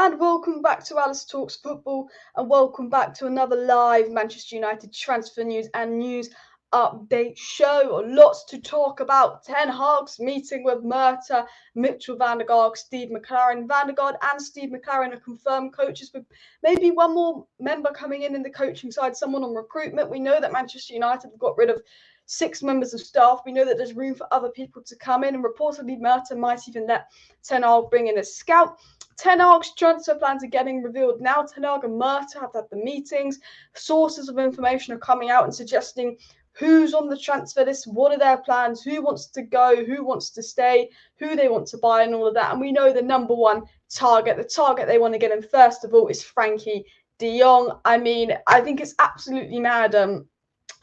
and welcome back to Alice Talks Football, and welcome back to another live Manchester United transfer news and news update show. Lots to talk about. Ten Hag's meeting with Murtough, Mitchell van der Gaag, Steve McLaren. Van der Gaag and Steve McLaren are confirmed coaches, with maybe one more member coming in the coaching side, someone on recruitment. We know that Manchester United have got rid of 6 members of staff. We know that there's room for other people to come in, and reportedly Murtough might even let Ten Hag bring in a scout. Ten Hag's transfer plans are getting revealed now. Ten Hag and Murtough have had the meetings. Sources of information are coming out and suggesting who's on the transfer list, what are their plans, who wants to go, who wants to stay, who they want to buy, and all of that. And we know the number one target, the target they want to get in first of all, is Frenkie de Jong. I mean, I think it's absolutely mad.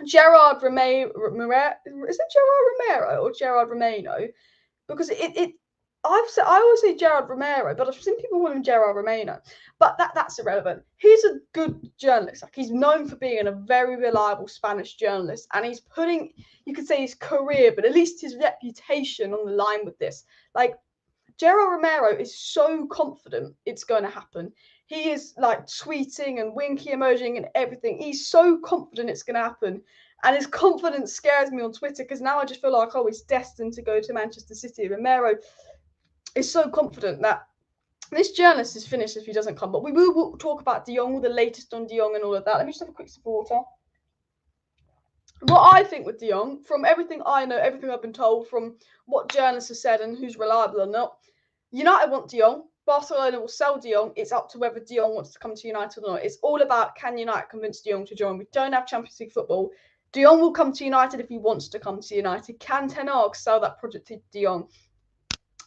Gerard Romero, is it Gerard Romero or Gerard Romano? Because I always say Gerard Romero, but I've seen people call him Gerard Romano. But that's irrelevant. He's a good journalist. Like, he's known for being a very reliable Spanish journalist, and he's putting, you could say, his career, but at least his reputation on the line with this. Like, Gerard Romero is so confident it's going to happen. He is like tweeting and winky emojing and everything. He's so confident it's going to happen. And his confidence scares me on Twitter, because now I just feel like, oh, he's destined to go to Manchester City. Romero is so confident that this journalist is finished if he doesn't come. But we will talk about De Jong, all the latest on De Jong and all of that. Let me just have a quick sip of water. What I think with De Jong, from everything I know, everything I've been told, from what journalists have said and who's reliable or not, United want De Jong. Barcelona will sell De Jong. It's up to whether De Jong wants to come to United or not. It's all about, can United convince De Jong to join? We don't have Champions League football. De Jong will come to United if he wants to come to United. Can Ten Hag sell that project to De Jong?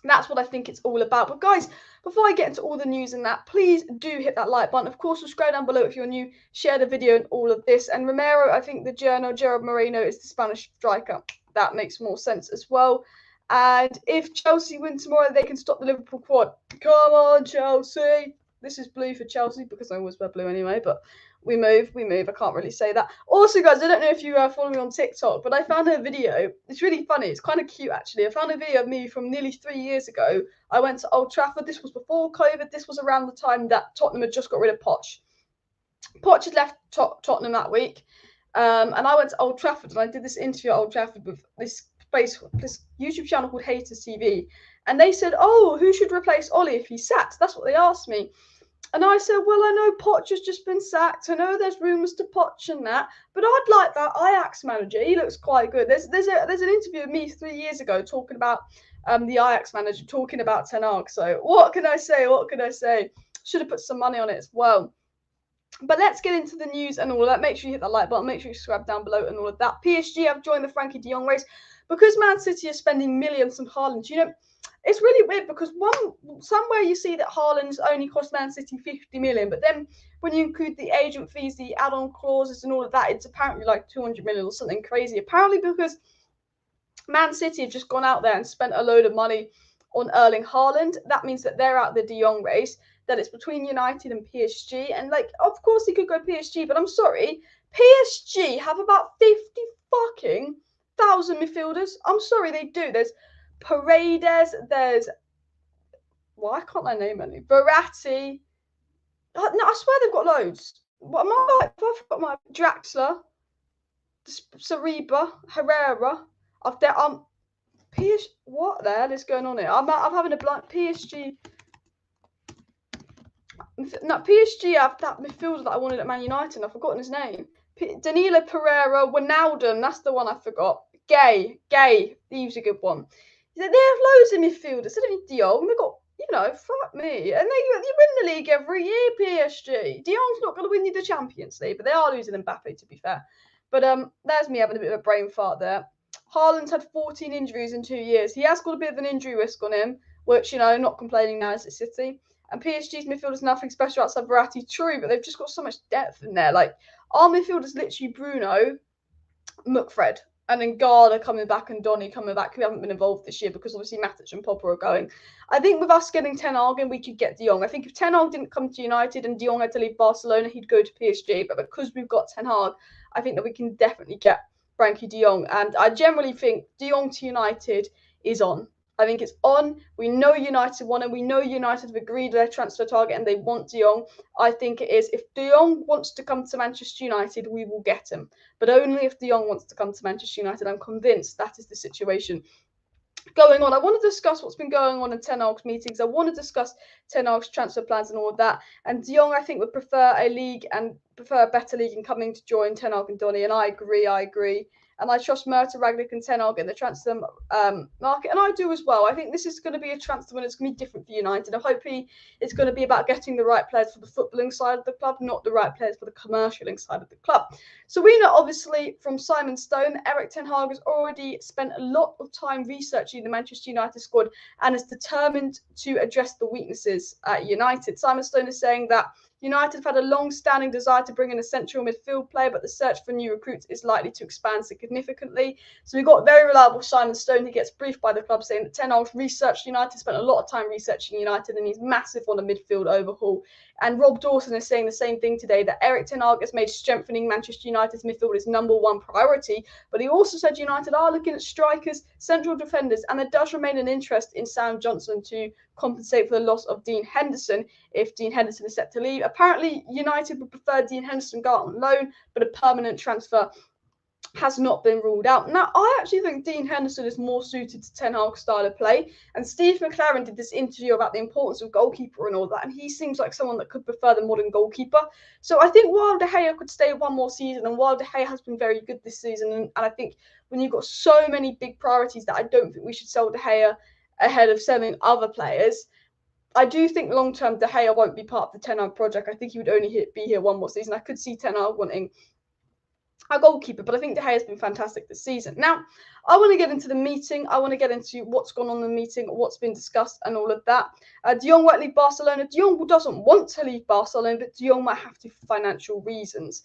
That's what I think it's all about. But guys, before I get into all the news and that, please do hit that like button. Of course, subscribe down below if you're new. Share the video and all of this. And Romero, I think the journal, Gerard Moreno, is the Spanish striker. That makes more sense as well. And if Chelsea win tomorrow, they can stop the Liverpool quad. Come on, Chelsea. This is blue for Chelsea, because I always wear blue anyway, but we move. I can't really say that. Also, guys, I don't know if you follow me on TikTok, but I found a video. It's really funny. It's kind of cute, actually. I found a video of me from nearly 3 years ago. I went to Old Trafford. This was before COVID. This was around the time that Tottenham had just got rid of Poch. Poch had left Tottenham that week. And I went to Old Trafford, and I did this interview at Old Trafford with this YouTube channel called Haters TV. And they said, oh, who should replace Ollie if he's sacked? That's what they asked me. And I said, well, I know Poch has just been sacked. I know there's rumours to Poch and that, but I'd like that Ajax manager. He looks quite good. There's an interview of me 3 years ago talking about the Ajax manager, talking about Ten Hag. So what can I say? Should have put some money on it as well. But let's get into the news and all of that. Make sure you hit that like button. Make sure you subscribe down below and all of that. PSG have joined the Frenkie de Jong race because Man City are spending millions on Haaland. You know, it's really weird, because somewhere you see that Haaland's only cost Man City 50 million, but then when you include the agent fees, the add-on clauses and all of that, it's apparently like 200 million or something crazy. Apparently because Man City have just gone out there and spent a load of money on Erling Haaland. That means that they're out the De Jong race, that it's between United and PSG. And, like, of course he could go PSG, but I'm sorry, PSG have about 50,000 midfielders. I'm sorry, they do. There's Paredes, there's, why can't I name any? Verratti. No, I swear they've got loads. What am I like? I forgot my Draxler, Saliba, Herrera. PSG. What the hell is going on here? I'm having a blank. PSG. No, PSG have that midfielder that I wanted at Man United, and I've forgotten his name. Danilo Pereira, Wijnaldum. That's the one I forgot. Gay. He was a good one. They have loads of midfielders. They don't need De Jong. They've got, you know, fuck me. And they win the league every year, PSG. De Jong's not going to win you the Champions League, but they are losing Mbappe, to be fair. But there's me having a bit of a brain fart there. Haaland's had 14 injuries in 2 years. He has got a bit of an injury risk on him, which, you know, not complaining now as a City. And PSG's midfield is nothing special outside Verratti, true, but they've just got so much depth in there. Like, our midfield is literally Bruno, McFred, and then Garda coming back and Donny coming back, who haven't been involved this year because obviously Matic and Pogba are going. I think with us getting Ten Hag in, we could get De Jong. I think if Ten Hag didn't come to United and De Jong had to leave Barcelona, he'd go to PSG. But because we've got Ten Hag, I think that we can definitely get Frenkie de Jong. And I generally think De Jong to United is on. I think it's on. We know United want him. We know United have agreed their transfer target and they want De Jong. I think it is. If De Jong wants to come to Manchester United, we will get him. But only if De Jong wants to come to Manchester United. I'm convinced that is the situation going on. I want to discuss what's been going on in Ten Hag's meetings. I want to discuss Ten Hag's transfer plans and all of that. And De Jong, I think, would prefer a better league and coming to join Ten Hag and Donny. And I agree. And I trust Murtough, Rangnick and Ten Hag in the transfer market. And I do as well. I think this is going to be a transfer when it's going to be different for United. I'm hoping it's going to be about getting the right players for the footballing side of the club, not the right players for the commercialing side of the club. So we know, obviously, from Simon Stone, Erik ten Hag has already spent a lot of time researching the Manchester United squad and is determined to address the weaknesses at United. Simon Stone is saying that United have had a long-standing desire to bring in a central midfield player, but the search for new recruits is likely to expand significantly. So we've got very reliable Simon Stone. He gets briefed by the club saying that Ten Hag's researched United, spent a lot of time researching United, and he's massive on a midfield overhaul. And Rob Dawson is saying the same thing today, that Erik ten Hag has made strengthening Manchester United's midfield his #1 priority. But he also said United are looking at strikers, central defenders, and there does remain an interest in Sam Johnson to compensate for the loss of Dean Henderson if Dean Henderson is set to leave. Apparently, United would prefer Dean Henderson go out on loan, but a permanent transfer has not been ruled out. Now, I actually think Dean Henderson is more suited to Ten Hag's style of play. And Steve McLaren did this interview about the importance of goalkeeper and all that, and he seems like someone that could prefer the modern goalkeeper. So I think while De Gea could stay one more season, and while De Gea has been very good this season, and I think when you've got so many big priorities that I don't think we should sell De Gea ahead of selling other players, I do think long-term De Gea won't be part of the Ten Hag project. I think he would only be here one more season. I could see Ten Hag wanting a goalkeeper, but I think De Gea has been fantastic this season. Now, I want to get into the meeting. I want to get into what's gone on in the meeting, what's been discussed, and all of that. De Jong won't leave Barcelona. De Jong doesn't want to leave Barcelona, but De Jong might have to for financial reasons.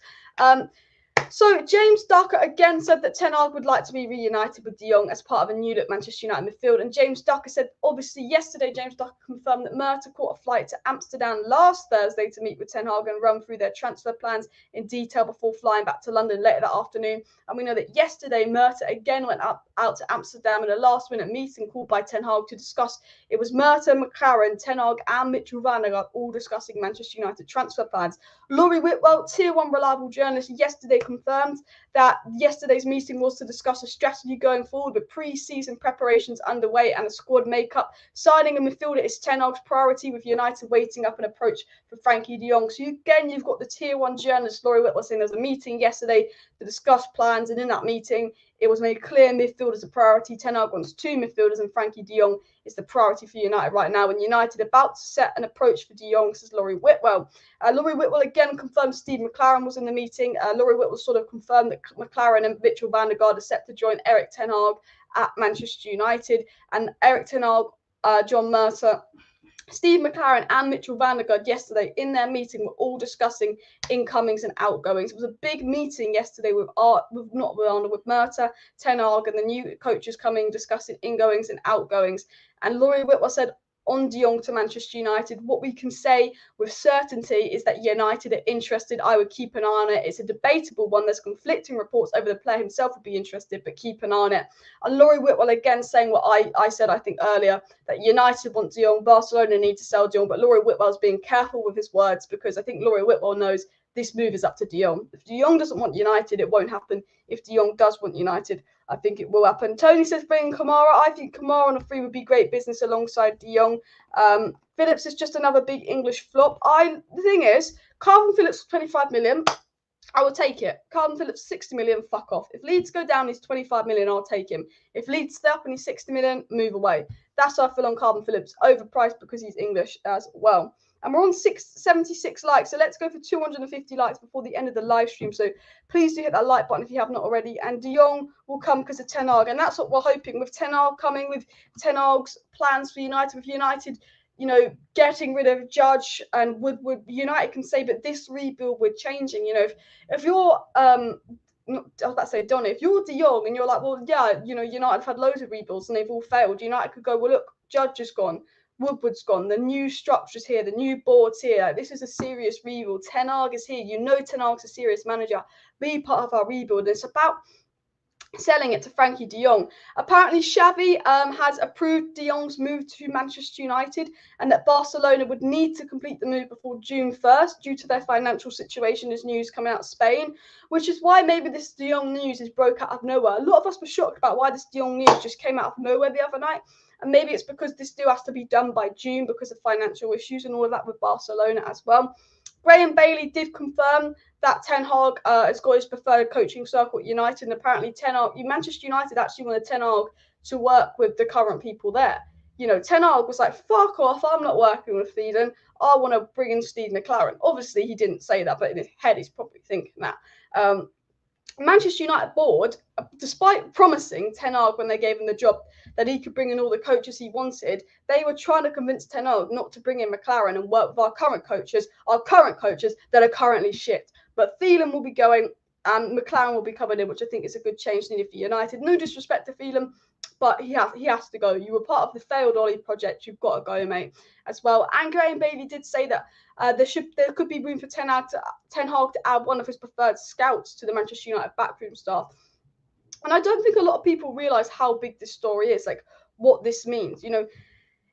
So James Ducker again said that Ten Hag would like to be reunited with De Jong as part of a new look Manchester United midfield. And James Ducker said, obviously, yesterday, James Ducker confirmed that Murtough caught a flight to Amsterdam last Thursday to meet with Ten Hag and run through their transfer plans in detail before flying back to London later that afternoon. And we know that yesterday, Murtough again went out to Amsterdam in a last-minute meeting called by Ten Hag to discuss. It was Murtough, McLaren, Ten Hag, and Mitchell van der Gaard all discussing Manchester United transfer plans. Laurie Whitwell, Tier 1 reliable journalist, yesterday confirmed that yesterday's meeting was to discuss a strategy going forward with pre-season preparations underway and a squad makeup. Signing a midfielder is Ten Hag's priority, with United waiting up an approach for Frenkie de Jong. So again, you've got the Tier 1 journalist Laurie Whitwell saying there's a meeting yesterday to discuss plans, and in that meeting, it was made clear midfield is a priority. Ten Hag wants 2 midfielders, and Frenkie de Jong is the priority for United right now. And United about to set an approach for de Jong, says Laurie Whitwell. Laurie Whitwell again confirmed Steve McLaren was in the meeting. Laurie Whitwell sort of confirmed that McLaren and Mitchell van der Gaard are set to join Erik ten Hag at Manchester United. And Erik ten Hag, John Murtough, Steve McLaren and Mitchell van der Gaard yesterday in their meeting were all discussing incomings and outgoings. It was a big meeting yesterday with Murtough, Ten Hag, and the new coaches coming, discussing ingoings and outgoings. And Laurie Whitwell said on de Jong to Manchester United, what we can say with certainty is that United are interested. I would keep an eye on it. It's a debatable one. There's conflicting reports over the player himself would be interested, but keep an eye on it. And Laurie Whitwell again saying what I said, I think earlier, that United want de Jong, Barcelona need to sell de Jong, but Laurie Whitwell's being careful with his words, because I think Laurie Whitwell knows this move is up to de Jong. If de Jong doesn't want United, it won't happen. If de Jong does want United, I think it will happen. Tony says bringing Kamara. I think Kamara on a free would be great business alongside de Jong. Phillips is just another big English flop. The thing is, Calvin Phillips 25 million. I will take it. Calvin Phillips 60 million. Fuck off. If Leeds go down, he's 25 million. I'll take him. If Leeds stay up and he's 60 million, move away. That's how I feel on Calvin Phillips. Overpriced because he's English as well. And we're on 76 likes, so let's go for 250 likes before the end of the live stream. So please do hit that like button if you have not already. And de Jong will come because of Ten Hag, and that's what we're hoping with Ten Hag coming, with Ten Hag's plans for United, with United, you know, getting rid of Judge and Woodward. United can say, but this rebuild we're changing. You know, if you're I was about to say Donny, if you're de Jong and you're like, well, yeah, you know, United have had loads of rebuilds and they've all failed. United could go, well, look, Judge is gone. Woodward's gone, the new structure's here, the new board's here. This is a serious rebuild. Ten Hag is here. You know Ten Hag's a serious manager. Be part of our rebuild. It's about selling it to Frenkie de Jong. Apparently, Xavi has approved de Jong's move to Manchester United, and that Barcelona would need to complete the move before June 1st due to their financial situation, as news coming out of Spain, which is why maybe this de Jong news is broke out of nowhere. A lot of us were shocked about why this de Jong news just came out of nowhere the other night, and maybe it's because this deal has to be done by June because of financial issues and all of that with Barcelona as well. Graham Bailey did confirm that Ten Hag has got his preferred coaching circle at United, and apparently Manchester United actually wanted Ten Hag to work with the current people there. You know, Ten Hag was like, fuck off, I'm not working with Steven, I want to bring in Steve McLaren. Obviously, he didn't say that, but in his head, he's probably thinking that. Manchester United board, despite promising Ten Hag when they gave him the job that he could bring in all the coaches he wanted, they were trying to convince Ten Hag not to bring in McLaren and work with our current coaches that are currently shit. But Thielen will be going and McLaren will be covered in, which I think is a good change needed for United. No disrespect to Thielen, but he has to go. You were part of the failed Ollie project. You've got to go, mate, as well. And Graham Bailey did say that there could be room for Ten Hag to add one of his preferred scouts to the Manchester United backroom staff. And I don't think a lot of people realise how big this story is, like what this means. You know,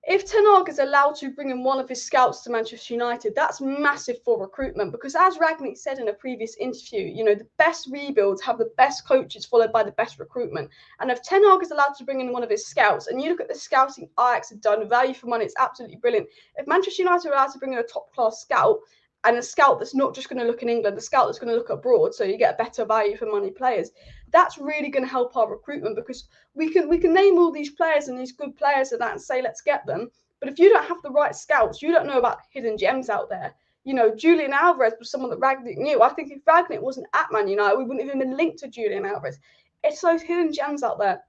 if Ten Hag is allowed to bring in one of his scouts to Manchester United, that's massive for recruitment because, as Rangnick said in a previous interview, you know, the best rebuilds have the best coaches followed by the best recruitment. And if Ten Hag is allowed to bring in one of his scouts, and you look at the scouting Ajax have done, value for money, it's absolutely brilliant. If Manchester United are allowed to bring in a top-class scout, and a scout that's not just going to look in England, a scout that's going to look abroad, so you get a better value for money players, that's really going to help our recruitment because we can name all these players and these good players and that and say, let's get them. But if you don't have the right scouts, you don't know about hidden gems out there. You know, Julian Alvarez was someone that Rangnick knew. I think if Rangnick wasn't at Man United, we wouldn't even been linked to Julian Alvarez. It's those hidden gems out there.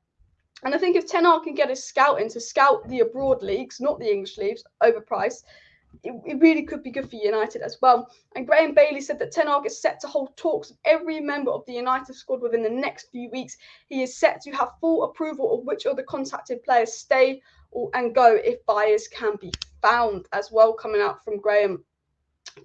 And I think if Ten Hag can get his scouting to scout the abroad leagues, not the English leagues, overpriced, it really could be good for United as well. And Graham Bailey said that Ten Hag is set to hold talks with every member of the United squad within the next few weeks. He is set to have full approval of which of the contacted players stay and go if buyers can be found as well, coming out from Graham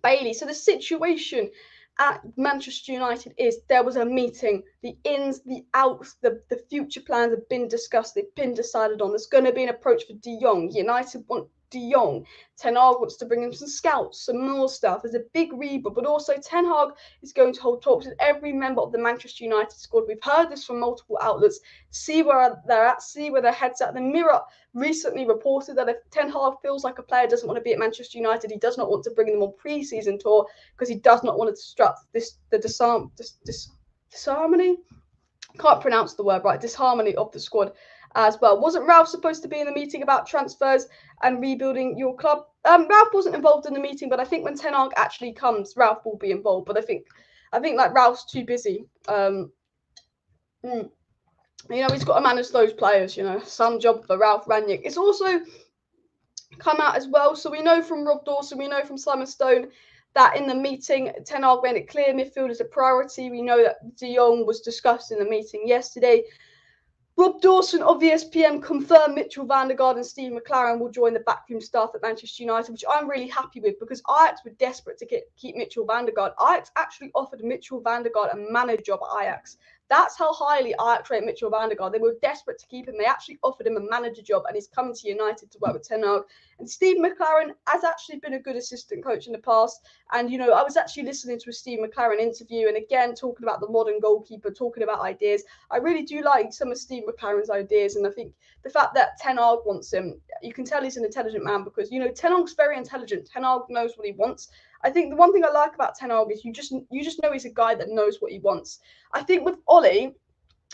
Bailey. So the situation at Manchester United is there was a meeting, the ins, the outs, the future plans have been discussed, they've been decided on. There's going to be an approach for De Jong. United want De Jong. Ten Hag wants to bring in some scouts, some more stuff. There's a big rebuild, but also Ten Hag is going to hold talks with every member of the Manchester United squad. We've heard this from multiple outlets. See where they're at, see where their head's at. The Mirror recently reported that if Ten Hag feels like a player doesn't want to be at Manchester United, he does not want to bring them on pre-season tour because he does not want to disrupt the disharmony. Can't pronounce the word right. Disharmony of the squad as well. Wasn't Ralph supposed to be in the meeting about transfers and rebuilding your club? Ralph wasn't involved in the meeting, but I think when Ten Hag actually comes, Ralph will be involved. But I think like Ralph's too busy. You know, he's got to manage those players. You know, some job for Ralph Rangnick. It's also come out as well. So we know from Rob Dawson, we know from Simon Stone that in the meeting, Ten Hag made it clear midfield is a priority. We know that De Jong was discussed in the meeting yesterday. Rob Dawson of ESPN confirmed Mitchell van der Gaard and Steve McLaren will join the backroom staff at Manchester United, which I'm really happy with because Ajax were desperate to keep Mitchell van der Gaard. Ajax actually offered Mitchell van der Gaard a manager job at Ajax. That's how highly Ajax rate Mitchell van der Gaard. They were desperate to keep him. They actually offered him a manager job, and he's coming to United to work with Ten Hag. And Steve McLaren has actually been a good assistant coach in the past. And, you know, I was actually listening to a Steve McLaren interview, and again, talking about the modern goalkeeper, talking about ideas. I really do like some of Steve McLaren's ideas, and I think the fact that Ten Hag wants him, you can tell he's an intelligent man because, you know, Ten Hag's very intelligent. Ten Hag knows what he wants. I think the one thing I like about Ten Hag is you just know he's a guy that knows what he wants. I think with Ollie,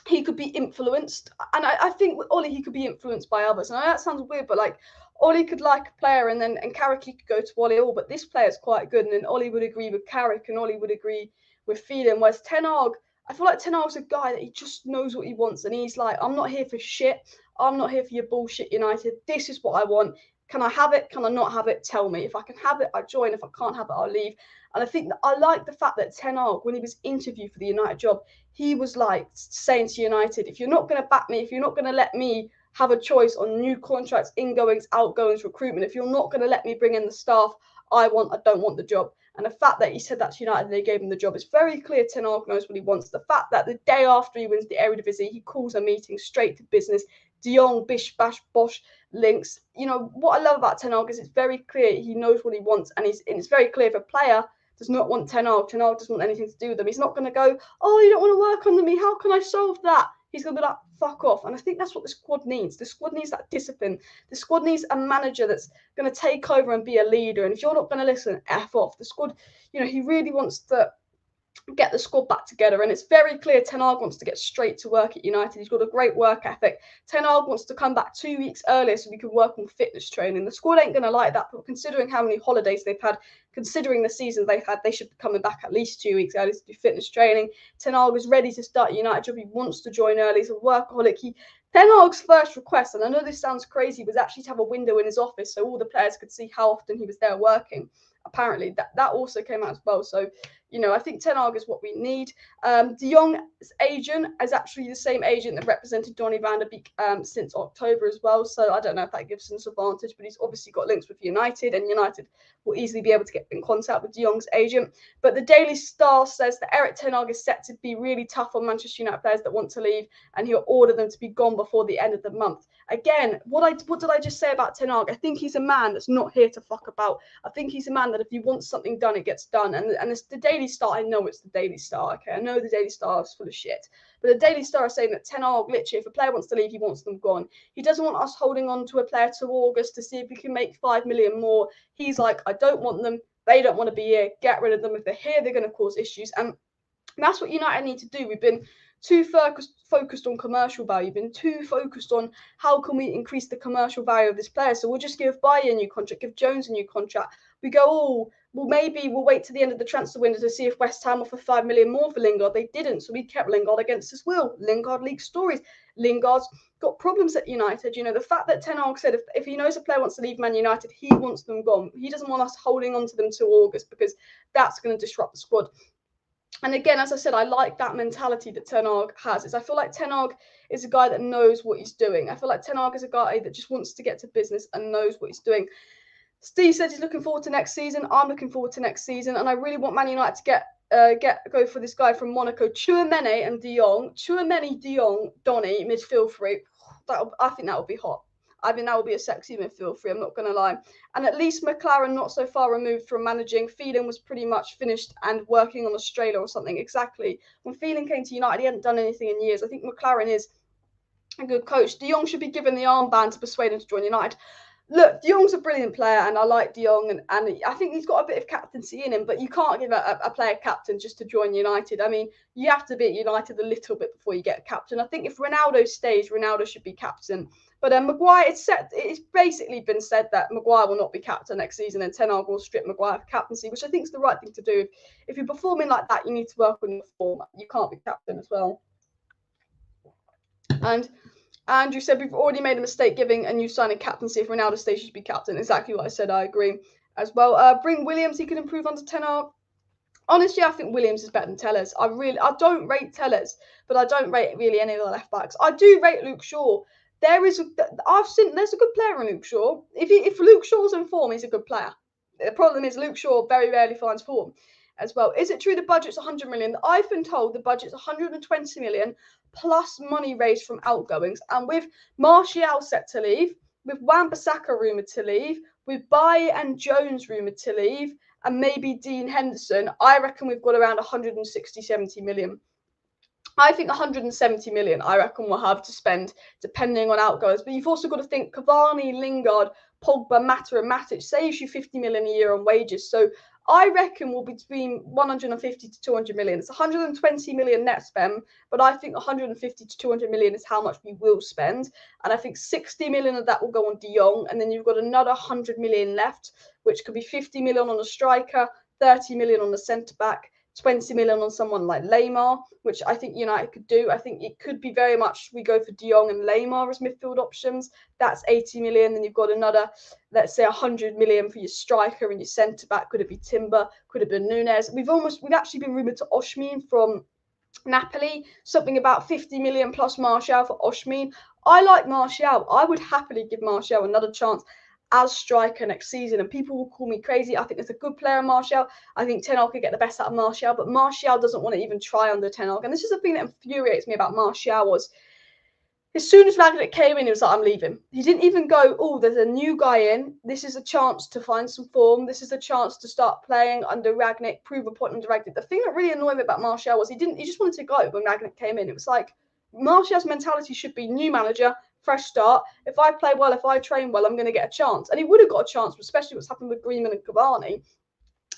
he could be influenced, and I think with Ollie he could be influenced by others. And I know that sounds weird, but like Ollie could like a player, and Carrick could go to Ollie. Oh, but this player's quite good, and then Ollie would agree with Carrick, and Ollie would agree with Thielen. Whereas Ten Hag, I feel like Ten Hag's a guy that he just knows what he wants, and he's like, I'm not here for shit. I'm not here for your bullshit, United. This is what I want. Can I have it? Can I not have it? Tell me. If I can have it, I join. If I can't have it, I'll leave. And I think that I like the fact that Ten Hag, when he was interviewed for the United job, he was like saying to United, if you're not going to back me, if you're not going to let me have a choice on new contracts, ingoings, outgoings, recruitment. If you're not going to let me bring in the staff I don't want the job. And the fact that he said that to United and they gave him the job, it's very clear Ten Hag knows what he wants. The fact that the day after he wins the Eredivisie, he calls a meeting straight to business. De Jong, bish, bash, bosh, links. You know, what I love about Ten Hag is it's very clear he knows what he wants. And it's very clear if a player does not want Ten Hag doesn't want anything to do with them. He's not going to go, oh, you don't want to work under me. How can I solve that? He's going to be like, fuck off. And I think that's what the squad needs. The squad needs that discipline. The squad needs a manager that's going to take over and be a leader. And if you're not going to listen, F off. The squad, you know, he really wants to get the squad back together. And it's very clear Ten Hag wants to get straight to work at United. He's got a great work ethic. Ten Hag wants to come back 2 weeks earlier so we can work on fitness training. The squad ain't going to like that, but considering how many holidays they've had, considering the season they've had, they should be coming back at least 2 weeks early to do fitness training. Ten Hag is ready to start a United job. He wants to join early. He's a workaholic. Ten Hag's first request, and I know this sounds crazy, was actually to have a window in his office so all the players could see how often he was there working. Apparently, that also came out as well. So, you know, I think Ten Hag is what we need. De Jong's agent is actually the same agent that represented Donny van der Beek since October as well. So I don't know if that gives him an advantage, but he's obviously got links with United, and United will easily be able to get in contact with De Jong's agent. But the Daily Star says that ERIK Ten Hag is set to be really tough on Manchester United players that want to leave, and he'll order them to be gone before the end of the month. Again, what did I just say about Ten Hag? I think he's a man that's not here to fuck about. I think he's a man that if he wants something done, it gets done. And it's the Daily Star. I know it's the Daily Star. Okay, I know the Daily Star is full of shit. But the Daily Star is saying that Ten Hag, literally, if a player wants to leave, he wants them gone. He doesn't want us holding on to a player to August to see if we can make 5 million more. He's like, I don't want them. They don't want to be here. Get rid of them. If they're here, they're going to cause issues. And that's what United need to do. We've been too focused on commercial value, been too focused on how can we increase the commercial value of this player. So we'll just give Bailly a new contract, give Jones a new contract. We go, oh, well, maybe we'll wait to the end of the transfer window to see if West Ham offer 5 million more for Lingard. They didn't, so we kept Lingard against his will. Lingard leaked stories. Lingard's got problems at United. You know, the fact that Ten Hag said if he knows a player wants to leave Man United, he wants them gone. He doesn't want us holding on to them till August because that's going to disrupt the squad. And again, as I said, I like that mentality that Ten Hag has. I feel like Ten Hag is a guy that knows what he's doing. I feel like Ten Hag is a guy that just wants to get to business and knows what he's doing. Steve said he's looking forward to next season. I'm looking forward to next season. And I really want Man United to go for this guy from Monaco, Tchouaméni and De Jong. Tchouaméni, De Jong, Donny, midfield three. I think that would be hot. I think that would be a sexy midfield three, I'm not going to lie. And at least McLaren not so far removed from managing. Phelan was pretty much finished and working on Australia or something. Exactly. When Phelan came to United, he hadn't done anything in years. I think McLaren is a good coach. De Jong should be given the armband to persuade him to join United. Look, De Jong's a brilliant player, and I like De Jong, and I think he's got a bit of captaincy in him, but you can't give a player captain just to join United. I mean, you have to be at United a little bit before you get a captain. I think if Ronaldo stays, Ronaldo should be captain. But Maguire, it's basically been said that Maguire will not be captain next season, and Ten Hag will strip Maguire of captaincy, which I think is the right thing to do. If you're performing like that, you need to work on your form. You can't be captain as well. And Andrew said, we've already made a mistake giving a new signing captaincy. If Ronaldo stays, he should be captain. Exactly what I said. I agree as well. Bring Williams. He can improve under Ten Hag. Honestly, I think Williams is better than Tellez. I don't rate Tellez, but I don't rate really any of the left backs. I do rate Luke Shaw. There's a good player in Luke Shaw. If Luke Shaw's in form, he's a good player. The problem is Luke Shaw very rarely finds form as well. Is it true the budget's 100 million? I've been told the budget's 120 million plus money raised from outgoings. And with Martial set to leave, with Wan-Bissaka rumoured to leave, with Bailly and Jones rumoured to leave, and maybe Dean Henderson, I reckon we've got around 160-70 million. I think 170 million, I reckon we'll have to spend depending on outgoings. But you've also got to think Cavani, Lingard, Pogba, Mata and Matic saves you 50 million a year on wages. So I reckon we'll be between 150 to 200 million. It's 120 million net spend, but I think 150 to 200 million is how much we will spend. And I think 60 million of that will go on De Jong. And then you've got another 100 million left, which could be 50 million on a striker, 30 million on the centre-back, 20 million on someone like Lamar, which I think United could do. I think it could be very much we go for De Jong and Lamar as midfield options. That's 80 million. Then you've got another, let's say 100 million for your striker and your centre back. Could it be Timber? Could it be Nunez? We've actually been rumoured to Osimhen from Napoli, something about 50 million plus Martial for Osimhen. I like Martial. I would happily give Martial another chance as striker next season. And people will call me crazy. I think there's a good player, Martial. I think Ten Hag could get the best out of Martial, but Martial doesn't want to even try under Ten Hag. And this is the thing that infuriates me about Martial was, as soon as Rangnick came in, he was like, I'm leaving. He didn't even go, oh, there's a new guy in. This is a chance to find some form. This is a chance to start playing under Rangnick, prove a point under Rangnick. The thing that really annoyed me about Martial was he just wanted to go when Rangnick came in. It was like, Martial's mentality should be new manager, fresh start. If I play well, if I train well, I'm going to get a chance. And he would have got a chance, especially what's happened with Griezmann and Cavani.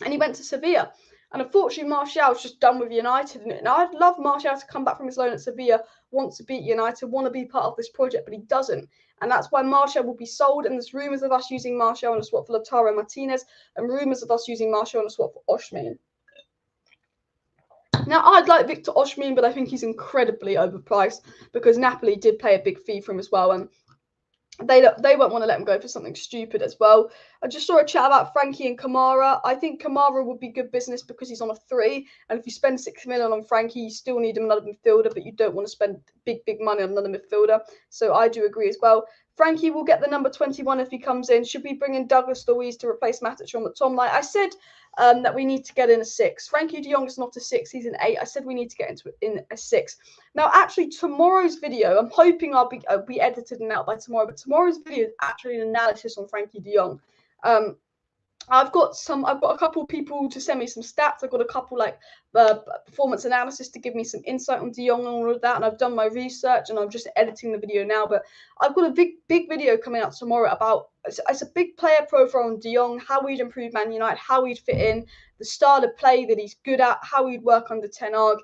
And he went to Sevilla. And unfortunately, Martial's just done with United. And I'd love Martial to come back from his loan at Sevilla, wants to beat United, want to be part of this project, but he doesn't. And that's why Martial will be sold. And there's rumours of us using Martial on a swap for Lautaro Martinez, and rumours of us using Martial on a swap for Osimhen. Now, I'd like Victor Osimhen, but I think he's incredibly overpriced because Napoli did pay a big fee for him as well. And they won't want to let him go for something stupid as well. I just saw a chat about Frenkie and Kamara. I think Kamara would be good business because he's on a 3. And if you spend 6 million on Frenkie, you still need another midfielder, but you don't want to spend big money on another midfielder. So I do agree as well. Frenkie will get the number 21 if he comes in. Should we bring in Douglas Luiz to replace Matic or McTominay? I said that we need to get in a 6. Frenkie de Jong is not a 6. He's an 8. I said we need to get in a 6. Now, actually, tomorrow's video, I'm hoping I'll be edited and out by tomorrow, but tomorrow's video is actually an analysis on Frenkie de Jong. I've got a couple of people to send me some stats. I've got a couple performance analysis to give me some insight on De Jong and all of that. And I've done my research and I'm just editing the video now. But I've got a big video coming out tomorrow about, it's a big player profile on De Jong, how he'd improve Man United, how he'd fit in, the style of play that he's good at, how he'd work under Ten Hag.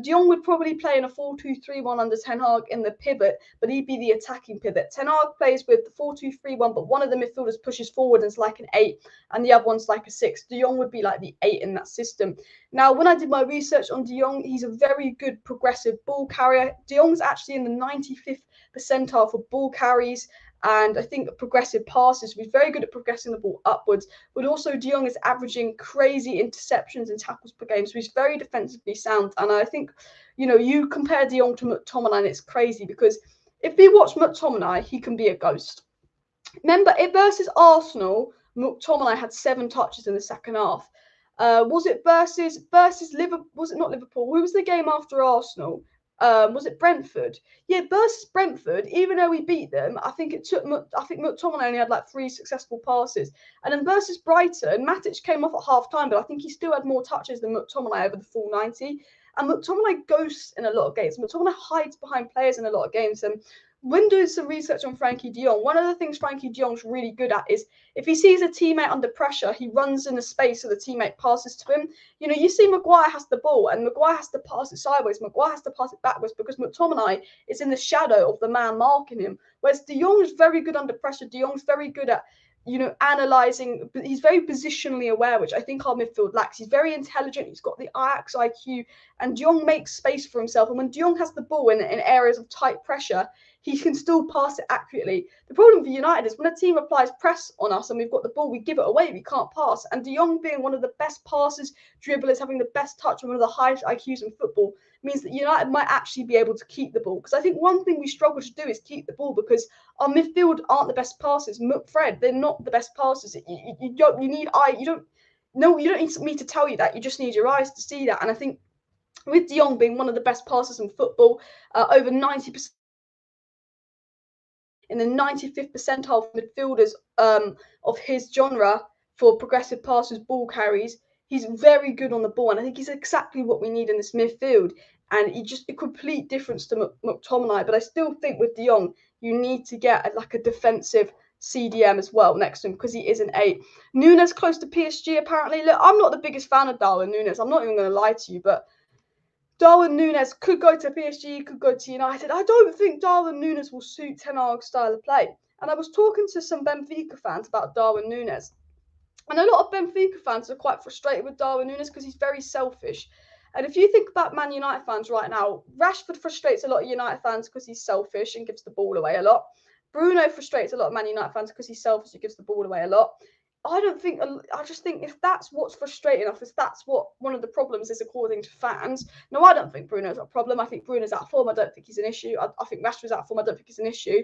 De Jong would probably play in a 4-2-3-1 under Ten Hag in the pivot, but he'd be the attacking pivot. Ten Hag plays with the 4-2-3-1, but one of the midfielders pushes forward and is like an 8, and the other one's like a 6. De Jong would be like the 8 in that system. Now, when I did my research on De Jong, he's a very good progressive ball carrier. De Jong's actually in the 95th percentile for ball carries, and I think progressive passes. He's very good at progressing the ball upwards, but also De Jong is averaging crazy interceptions and tackles per game, so he's very defensively sound. And I think, you compare De Jong to McTominay, and it's crazy because if we watch McTominay, he can be a ghost. Remember, versus Arsenal, McTominay had 7 touches in the second half. Was it versus Liverpool? Was it not Liverpool? Who was the game after Arsenal? Was it Brentford? Yeah, versus Brentford, even though we beat them, I think McTominay only had like 3 successful passes. And then versus Brighton, Matic came off at half time, but I think he still had more touches than McTominay over the full 90. And McTominay ghosts in a lot of games. McTominay hides behind players in a lot of games. And when doing some research on Frenkie de Jong, one of the things Frenkie de Jong's really good at is if he sees a teammate under pressure, he runs in the space so the teammate passes to him. You see Maguire has the ball and Maguire has to pass it sideways. Maguire has to pass it backwards because McTominay is in the shadow of the man marking him. Whereas de Jong is very good under pressure. De Jong's very good at analysing. He's very positionally aware, which I think our midfield lacks. He's very intelligent. He's got the Ajax IQ, and De Jong makes space for himself. And when De Jong has the ball in areas of tight pressure, he can still pass it accurately. The problem for United is when a team applies press on us and we've got the ball, we give it away. We can't pass. And De Jong being one of the best passers, dribblers, having the best touch, and one of the highest IQs in football means that United might actually be able to keep the ball. Because I think one thing we struggle to do is keep the ball because our midfield aren't the best passers. Fred, they're not the best passers. You don't need me to tell you that. You just need your eyes to see that. And I think with De Jong being one of the best passers in football, over 90%. In the 95th percentile for midfielders of his genre for progressive passes, ball carries. He's very good on the ball, and I think he's exactly what we need in this midfield. And he just a complete difference to McTominay. But I still think with De Jong, you need to get a defensive CDM as well next to him because he is an 8. Nunez close to PSG apparently. Look, I'm not the biggest fan of Darwin Nunez. I'm not even going to lie to you, but Darwin Nunez could go to PSG, could go to United. I don't think Darwin Nunez will suit Ten Hag's style of play. And I was talking to some Benfica fans about Darwin Nunez. And a lot of Benfica fans are quite frustrated with Darwin Nunez because he's very selfish. And if you think about Man United fans right now, Rashford frustrates a lot of United fans because he's selfish and gives the ball away a lot. Bruno frustrates a lot of Man United fans because he's selfish and gives the ball away a lot. I don't think, I just think if that's what's frustrating us, if that's what one of the problems is according to fans. No, I don't think Bruno's a problem. I think Bruno's out of form. I don't think he's an issue. I think Rashford's out of form. I don't think he's an issue.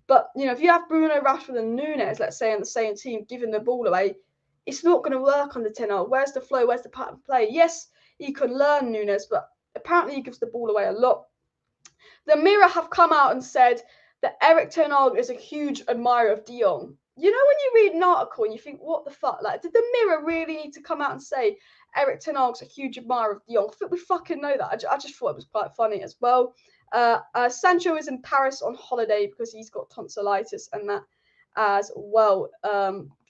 But, you know, if you have Bruno, Rashford and Nunez, let's say, in the same team, giving the ball away, it's not going to work under 10. Where's the flow? Where's the pattern of play? Yes, he can learn Nunez, but apparently he gives the ball away a lot. The Mirror have come out and said that ERIK ten Hag is a huge admirer of De Jong. You know, when you read an article and you think, what the fuck? Like, did the Mirror really need to come out and say ERIK ten Hag's a huge admirer of De Jong? I think we fucking know that. I just thought it was quite funny as well. Sancho is in Paris on holiday because he's got tonsillitis and that as well.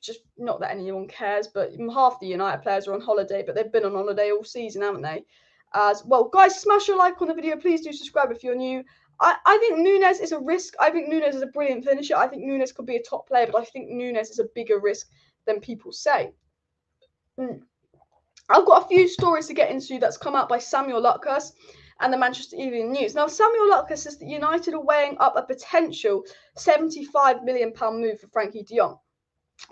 Just not that anyone cares, but half the United players are on holiday, but they've been on holiday all season, haven't they? As well. Guys, smash a like on the video. Please do subscribe if you're new. I think Nunez is a risk. I think Nunez is a brilliant finisher. I think Nunez could be a top player, but I think Nunez is a bigger risk than people say. I've got a few stories to get into that's come out by Samuel Luckhurst and the Manchester Evening News. Now, Samuel Luckhurst says that United are weighing up a potential £75 million move for Frenkie de Jong.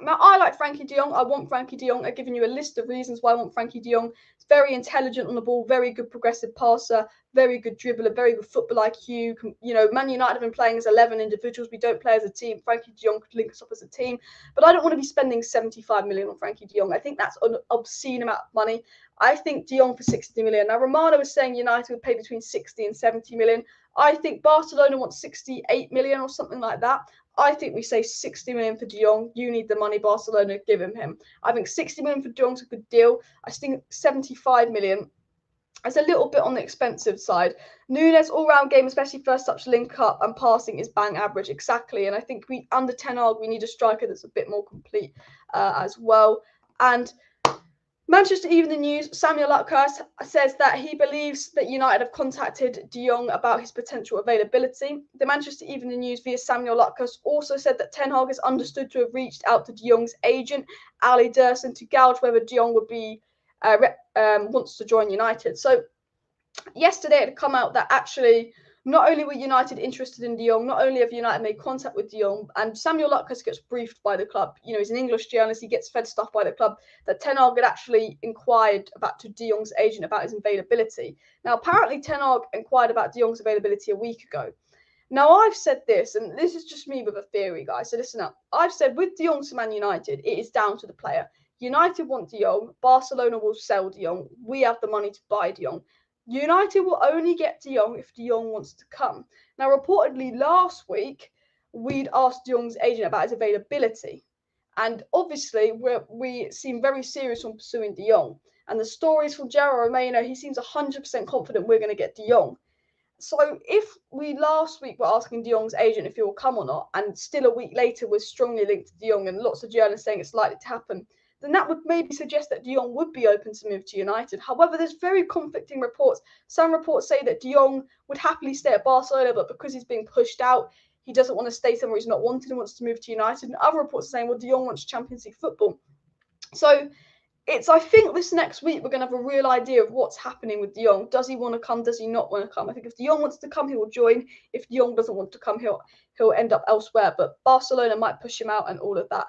Now, I like Frenkie de Jong. I want Frenkie de Jong. I've given you a list of reasons why I want Frenkie de Jong. He's very intelligent on the ball, very good progressive passer, very good dribbler, very good football IQ. You know, Man United have been playing as 11 individuals. We don't play as a team. Frenkie de Jong could link us up as a team. But I don't want to be spending 75 million on Frenkie de Jong. I think that's an obscene amount of money. I think de Jong for 60 million. Now, Romano was saying United would pay between 60 and 70 million. I think Barcelona wants 68 million or something like that. I think we say 60 million for De Jong. You need the money, Barcelona, give him. I think 60 million for De Jong's a good deal. I think 75 million is a little bit on the expensive side. Nunez, all-round game, especially first touch, link up and passing is bang average, exactly. And I think we under 10 Hag, we need a striker that's a bit more complete as well. And Manchester Evening News, Samuel Luckhurst says that he believes that United have contacted De Jong about his potential availability. The Manchester Evening News via Samuel Luckhurst also said that Ten Hag is understood to have reached out to De Jong's agent, Ali Dursun, to gauge whether De Jong would be wants to join United. So yesterday it had come out that actually not only were United interested in De Jong, not only have United made contact with De Jong, and Samuel Luckhurst gets briefed by the club. You know, he's an English journalist. He gets fed stuff by the club that Ten Hag had actually inquired about to De Jong's agent about his availability. Now, apparently Ten Hag inquired about De Jong's availability a week ago. Now, I've said this, and this is just me with a theory, guys, so listen up. I've said with De Jong to Man United, it is down to the player. United want De Jong. Barcelona will sell De Jong. We have the money to buy De Jong. United will only get De Jong if De Jong wants to come. Now, reportedly last week, we'd asked De Jong's agent about his availability. And obviously, we seem very serious on pursuing De Jong. And the stories from Gerard Romano, he seems 100% confident we're going to get De Jong. So if we last week were asking De Jong's agent if he will come or not, and still a week later we're strongly linked to De Jong and lots of journalists saying it's likely to happen, then that would maybe suggest that De Jong would be open to move to United. However, there's very conflicting reports. Some reports say that De Jong would happily stay at Barcelona, but because he's being pushed out, he doesn't want to stay somewhere he's not wanted and wants to move to United. And other reports are saying, well, De Jong wants Champions League football. So I think this next week we're going to have a real idea of what's happening with De Jong. Does he want to come? Does he not want to come? I think if De Jong wants to come, he will join. If De Jong doesn't want to come, he'll end up elsewhere. But Barcelona might push him out and all of that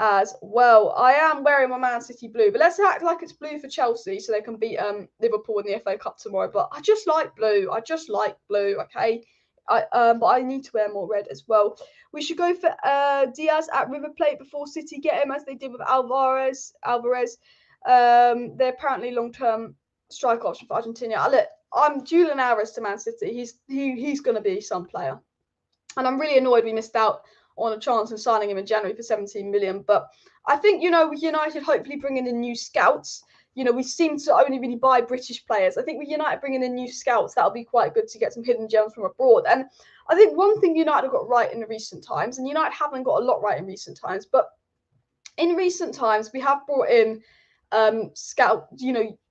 as well. I am wearing my Man City blue, but let's act like it's blue for Chelsea so they can beat Liverpool in the FA Cup tomorrow. But I just like blue. Okay. But I need to wear more red as well. We should go for Diaz at River Plate before City get him, as they did with Alvarez. They're apparently long-term strike option for Argentina. I'm Julian Alvarez to Man City. He's going to be some player, and I'm really annoyed we missed out on a chance of signing him in January for 17 million. But I think, you know, with United hopefully bringing in new scouts, you know, we seem to only really buy British players. I think with United bringing in new scouts, that'll be quite good to get some hidden gems from abroad. And I think one thing United have got right in recent times, and United haven't got a lot right in recent times, but in recent times, we have brought in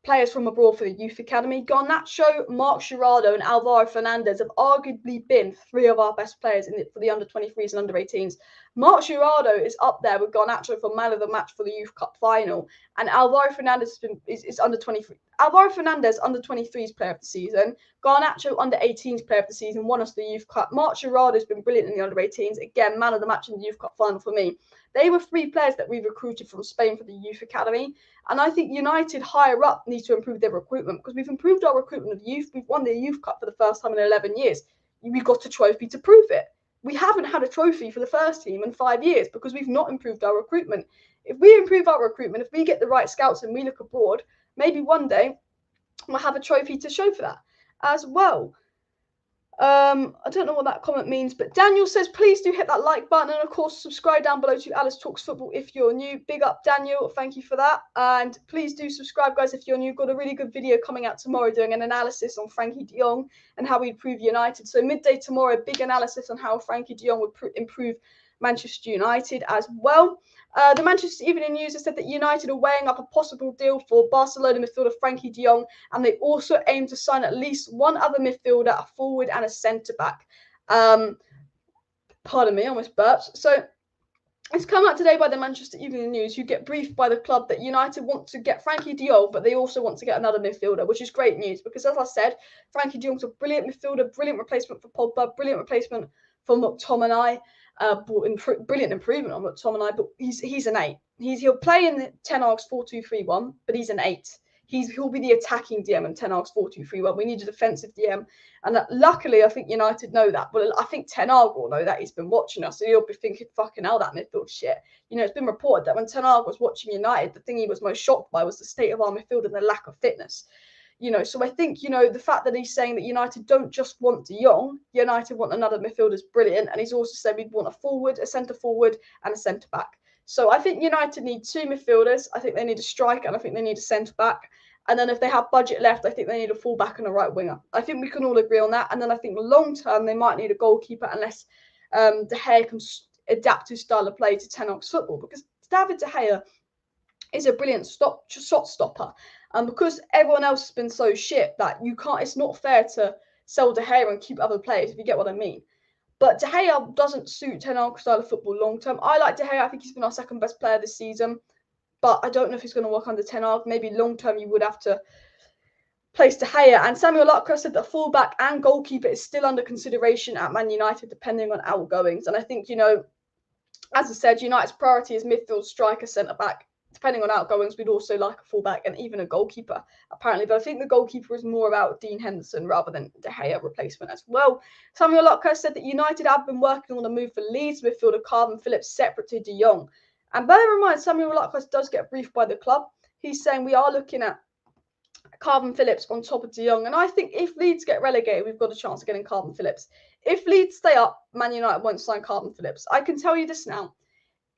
players from abroad for the youth academy. Garnacho, Marc Jurado and Alvaro Fernandez have arguably been three of our best players for the under-23s and under-18s. Marc Jurado is up there with Garnacho for man of the match for the Youth Cup final, and Alvaro Fernandez is under-23. Alvaro Fernandez, under-23s player of the season. Garnacho, under-18s player of the season, won us the Youth Cup. Marc Jurado has been brilliant in the under-18s. Again, man of the match in the Youth Cup final for me. They were 3 players that we recruited from Spain for the youth academy. And I think United higher up need to improve their recruitment, because we've improved our recruitment of youth. We've won the Youth Cup for the first time in 11 years. We got a trophy to prove it. We haven't had a trophy for the first team in 5 years because we've not improved our recruitment. If we improve our recruitment, if we get the right scouts and we look abroad, maybe one day we'll have a trophy to show for that as well. I don't know what that comment means, but Daniel says, please do hit that like button, and of course subscribe down below to Alice Talks Football if you're new. Big up, Daniel. Thank you for that. And please do subscribe, guys, if you're new. Got a really good video coming out tomorrow doing an analysis on Frenkie de Jong and how we improve United. So midday tomorrow, big analysis on how Frenkie de Jong would improve Manchester United as well. The Manchester Evening News has said that United are weighing up a possible deal for Barcelona midfielder Frenkie de Jong, and they also aim to sign at least one other midfielder, a forward and a centre-back. Pardon me, I almost burped. So it's come out today by the Manchester Evening News, who get briefed by the club that United want to get Frenkie de Jong, but they also want to get another midfielder, which is great news because, as I said, Frenkie de Jong's a brilliant midfielder, brilliant replacement for Pogba, brilliant replacement for Murtough. Brilliant improvement on McTominay, but he's an 8. He'll play in the Ten Hag's 4-2-3-1, but he's an 8. He'll be the attacking DM in Ten Hag's 4-2-3-1. We need a defensive DM, and luckily I think United know that. But I think Ten Hag will know that. He's been watching us, so he'll be thinking, "Fucking hell, that midfield shit." You know, it's been reported that when Ten Hag was watching United, the thing he was most shocked by was the state of our midfield and the lack of fitness. You know, so I think, you know, the fact that he's saying that United don't just want de Jong, United want another midfielder is brilliant. And he's also said we'd want a forward, a centre forward, and a centre back. So I think United need 2 midfielders. I think they need a striker, and I think they need a centre back. And then if they have budget left, I think they need a full back and a right winger. I think we can all agree on that. And then I think long term, they might need a goalkeeper unless De Gea can adapt his style of play to Ten Hag's football, because David De Gea is a brilliant shot stopper. And because everyone else has been so shit that you can't, it's not fair to sell De Gea and keep other players, if you get what I mean. But De Gea doesn't suit Ten Hag's style of football long term. I like De Gea. I think he's been our second best player this season. But I don't know if he's going to work under Ten Hag. Maybe long term you would have to place De Gea. And Samuel Lucas said that fullback and goalkeeper is still under consideration at Man United, depending on outgoings. And I think, you know, as I said, United's priority is midfield, striker, centre back. Depending on outgoings, we'd also like a fullback and even a goalkeeper, apparently. But I think the goalkeeper is more about Dean Henderson rather than De Gea replacement as well. Samuel Lucas said that United have been working on a move for Leeds midfielder Calvin Phillips separate to De Jong. And bear in mind, Samuel Lucas does get briefed by the club. He's saying we are looking at Calvin Phillips on top of De Jong. And I think if Leeds get relegated, we've got a chance of getting Calvin Phillips. If Leeds stay up, Man United won't sign Calvin Phillips. I can tell you this now.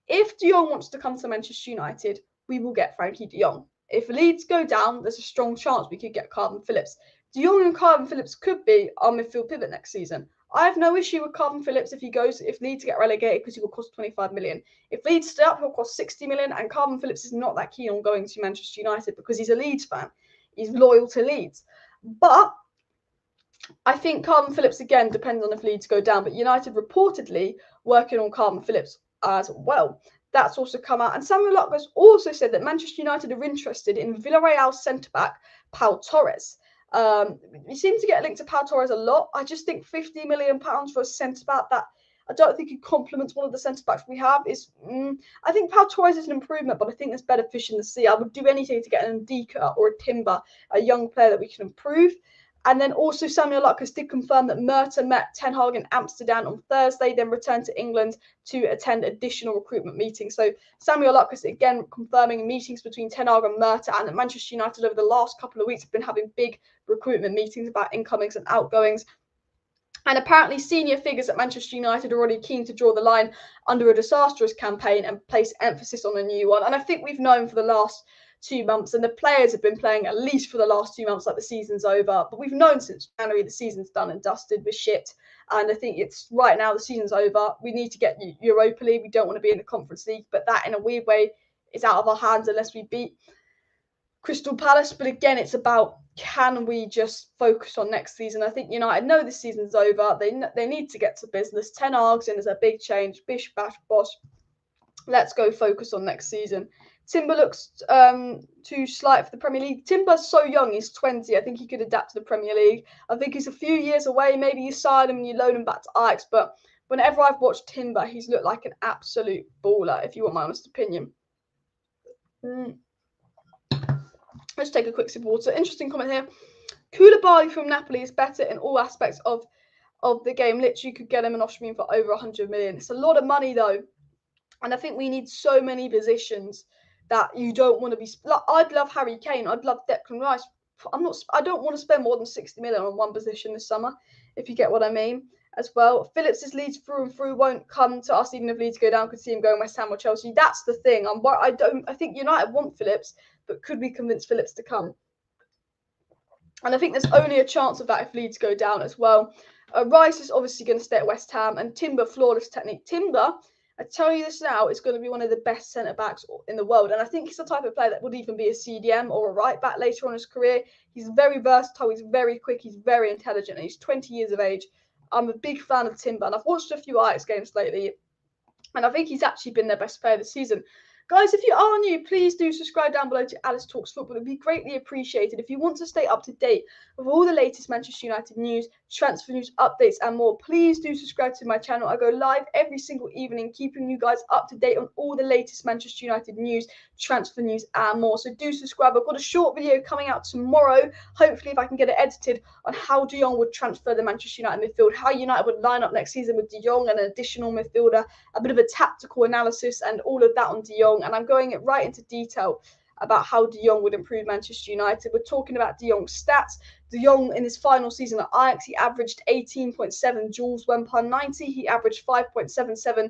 If De Jong wants to come to Manchester United, we will get Frenkie de Jong. If Leeds go down, there's a strong chance we could get Calvin Phillips. De Jong and Calvin Phillips could be our midfield pivot next season. I have no issue with Calvin Phillips if Leeds get relegated, because he will cost 25 million. If Leeds stay up, he'll cost 60 million, and Calvin Phillips is not that keen on going to Manchester United because he's a Leeds fan. He's loyal to Leeds. But I think Calvin Phillips, again, depends on if Leeds go down. But United reportedly working on Calvin Phillips as well. That's also come out. And Samuel Lucas also said that Manchester United are interested in Villarreal centre-back Pau Torres. We seem to get linked to Pau Torres a lot. I just think £50 million for a centre-back, that I don't think it complements one of the centre-backs we have. I think Pau Torres is an improvement, but I think there's better fish in the sea. I would do anything to get an Ndika or a Timber, a young player that we can improve. And then also Samuel Lucas did confirm that Murtough met Ten Hag in Amsterdam on Thursday, then returned to England to attend additional recruitment meetings. So Samuel Lucas again confirming meetings between Ten Hag and Murtough, and that Manchester United over the last couple of weeks have been having big recruitment meetings about incomings and outgoings. And apparently senior figures at Manchester United are already keen to draw the line under a disastrous campaign and place emphasis on a new one. And I think we've known for the last 2 months, and the players have been playing at least for the last 2 months like the season's over. But we've known since January the season's done and dusted with shit. And I think it's right now the season's over. We need to get Europa League. We don't want to be in the Conference League. But that, in a weird way, is out of our hands unless we beat Crystal Palace. But again, it's about, can we just focus on next season? I think United know this season's over. They need to get to business. Ten Hag's in is a big change. Bish, bash, bosh. Let's go focus on next season. Timber looks too slight for the Premier League. Timber's so young, he's 20. I think he could adapt to the Premier League. I think he's a few years away. Maybe you sign him and you loan him back to Ajax, but whenever I've watched Timber, he's looked like an absolute baller, if you want my honest opinion. Let's take a quick sip of water. Interesting comment here. Koulibaly from Napoli is better in all aspects of the game. Literally could get him an Austrian for over 100 million. It's a lot of money though. And I think we need so many positions that you don't want to be. Like, I'd love Harry Kane. I'd love Declan Rice. I don't want to spend more than 60 million on one position this summer, if you get what I mean. As well, Phillips' Leeds through and through won't come to us even if Leeds go down. Could see him going West Ham or Chelsea. That's the thing. I think United want Phillips, but could we convince Phillips to come? And I think there's only a chance of that if Leeds go down as well. Rice is obviously going to stay at West Ham, and Timber, flawless technique. Timber, I tell you this now, is going to be one of the best centre-backs in the world. And I think he's the type of player that would even be a CDM or a right-back later on in his career. He's very versatile, he's very quick, he's very intelligent, and he's 20 years of age. I'm a big fan of Timber, and I've watched a few Ajax games lately, and I think he's actually been their best player this season. Guys, if you are new, please do subscribe down below to Alice Talks Football. It would be greatly appreciated. If you want to stay up to date with all the latest Manchester United news, transfer news, updates, and more, please do subscribe to my channel. I go live every single evening, keeping you guys up to date on all the latest Manchester United news, transfer news, and more. So do subscribe. I've got a short video coming out tomorrow, hopefully if I can get it edited, on how De Jong would transfer the Manchester United midfield, how United would line up next season with De Jong and an additional midfielder, a bit of a tactical analysis and all of that on De Jong. And I'm going right into detail about how De Jong would improve Manchester United. We're talking about De Jong's stats. De Jong in his final season at Ajax, he averaged 18.7 duels, 1 per 90. He averaged 5.77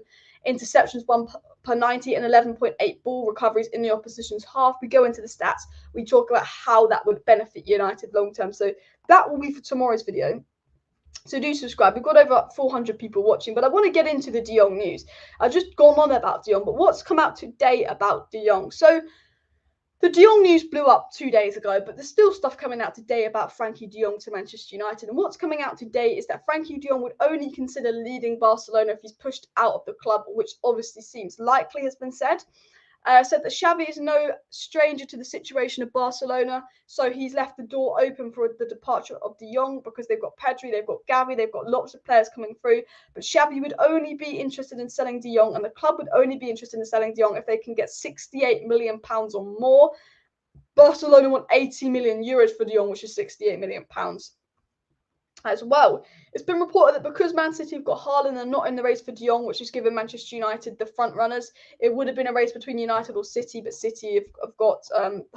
interceptions, 1 per 90, and 11.8 ball recoveries in the opposition's half. We go into the stats. We talk about how that would benefit United long term. So that will be for tomorrow's video. So do subscribe. We've got over 400 people watching, but I want to get into the De Jong news. I've just gone on about De Jong, but what's come out today about De Jong? So the De Jong news blew up 2 days ago, but there's still stuff coming out today about Frenkie de Jong to Manchester United. And what's coming out today is that Frenkie de Jong would only consider leaving Barcelona if he's pushed out of the club, which obviously seems likely, has been said. Said that Xavi is no stranger to the situation of Barcelona, so he's left the door open for the departure of De Jong because they've got Pedri, they've got Gavi, they've got lots of players coming through. But Xavi would only be interested in selling De Jong, and the club would only be interested in selling De Jong if they can get £68 million or more. Barcelona want 80 million euros for De Jong, which is £68 million. As well, it's been reported that because Man City have got Haaland and not in the race for De Jong, which has given Manchester United the front runners, it would have been a race between United or City, but City have got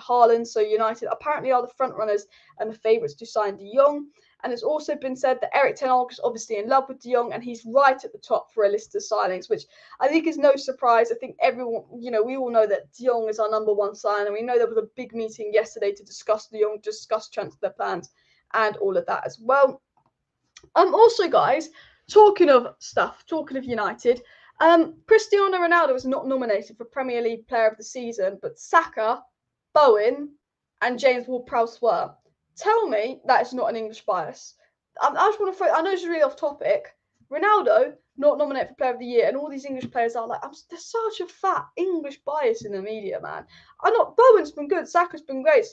Haaland, so United apparently are the front runners and the favourites to sign De Jong. And it's also been said that ERIK is obviously in love with De Jong, and he's right at the top for a list of signings, which I think is no surprise. I think everyone, we all know that De Jong is our number one sign, and we know there was a big meeting yesterday to discuss De Jong, discuss transfer plans, and all of that as well. Also, guys, talking of United, Cristiano Ronaldo was not nominated for Premier League Player of the Season, but Saka, Bowen, and James Ward-Prowse were. Tell me that is not an English bias. I just want to throw, I know it's really off topic. Ronaldo not nominated for Player of the Year, and all these English players are like, there's such a fat English bias in the media, man. Bowen's been good, Saka's been great,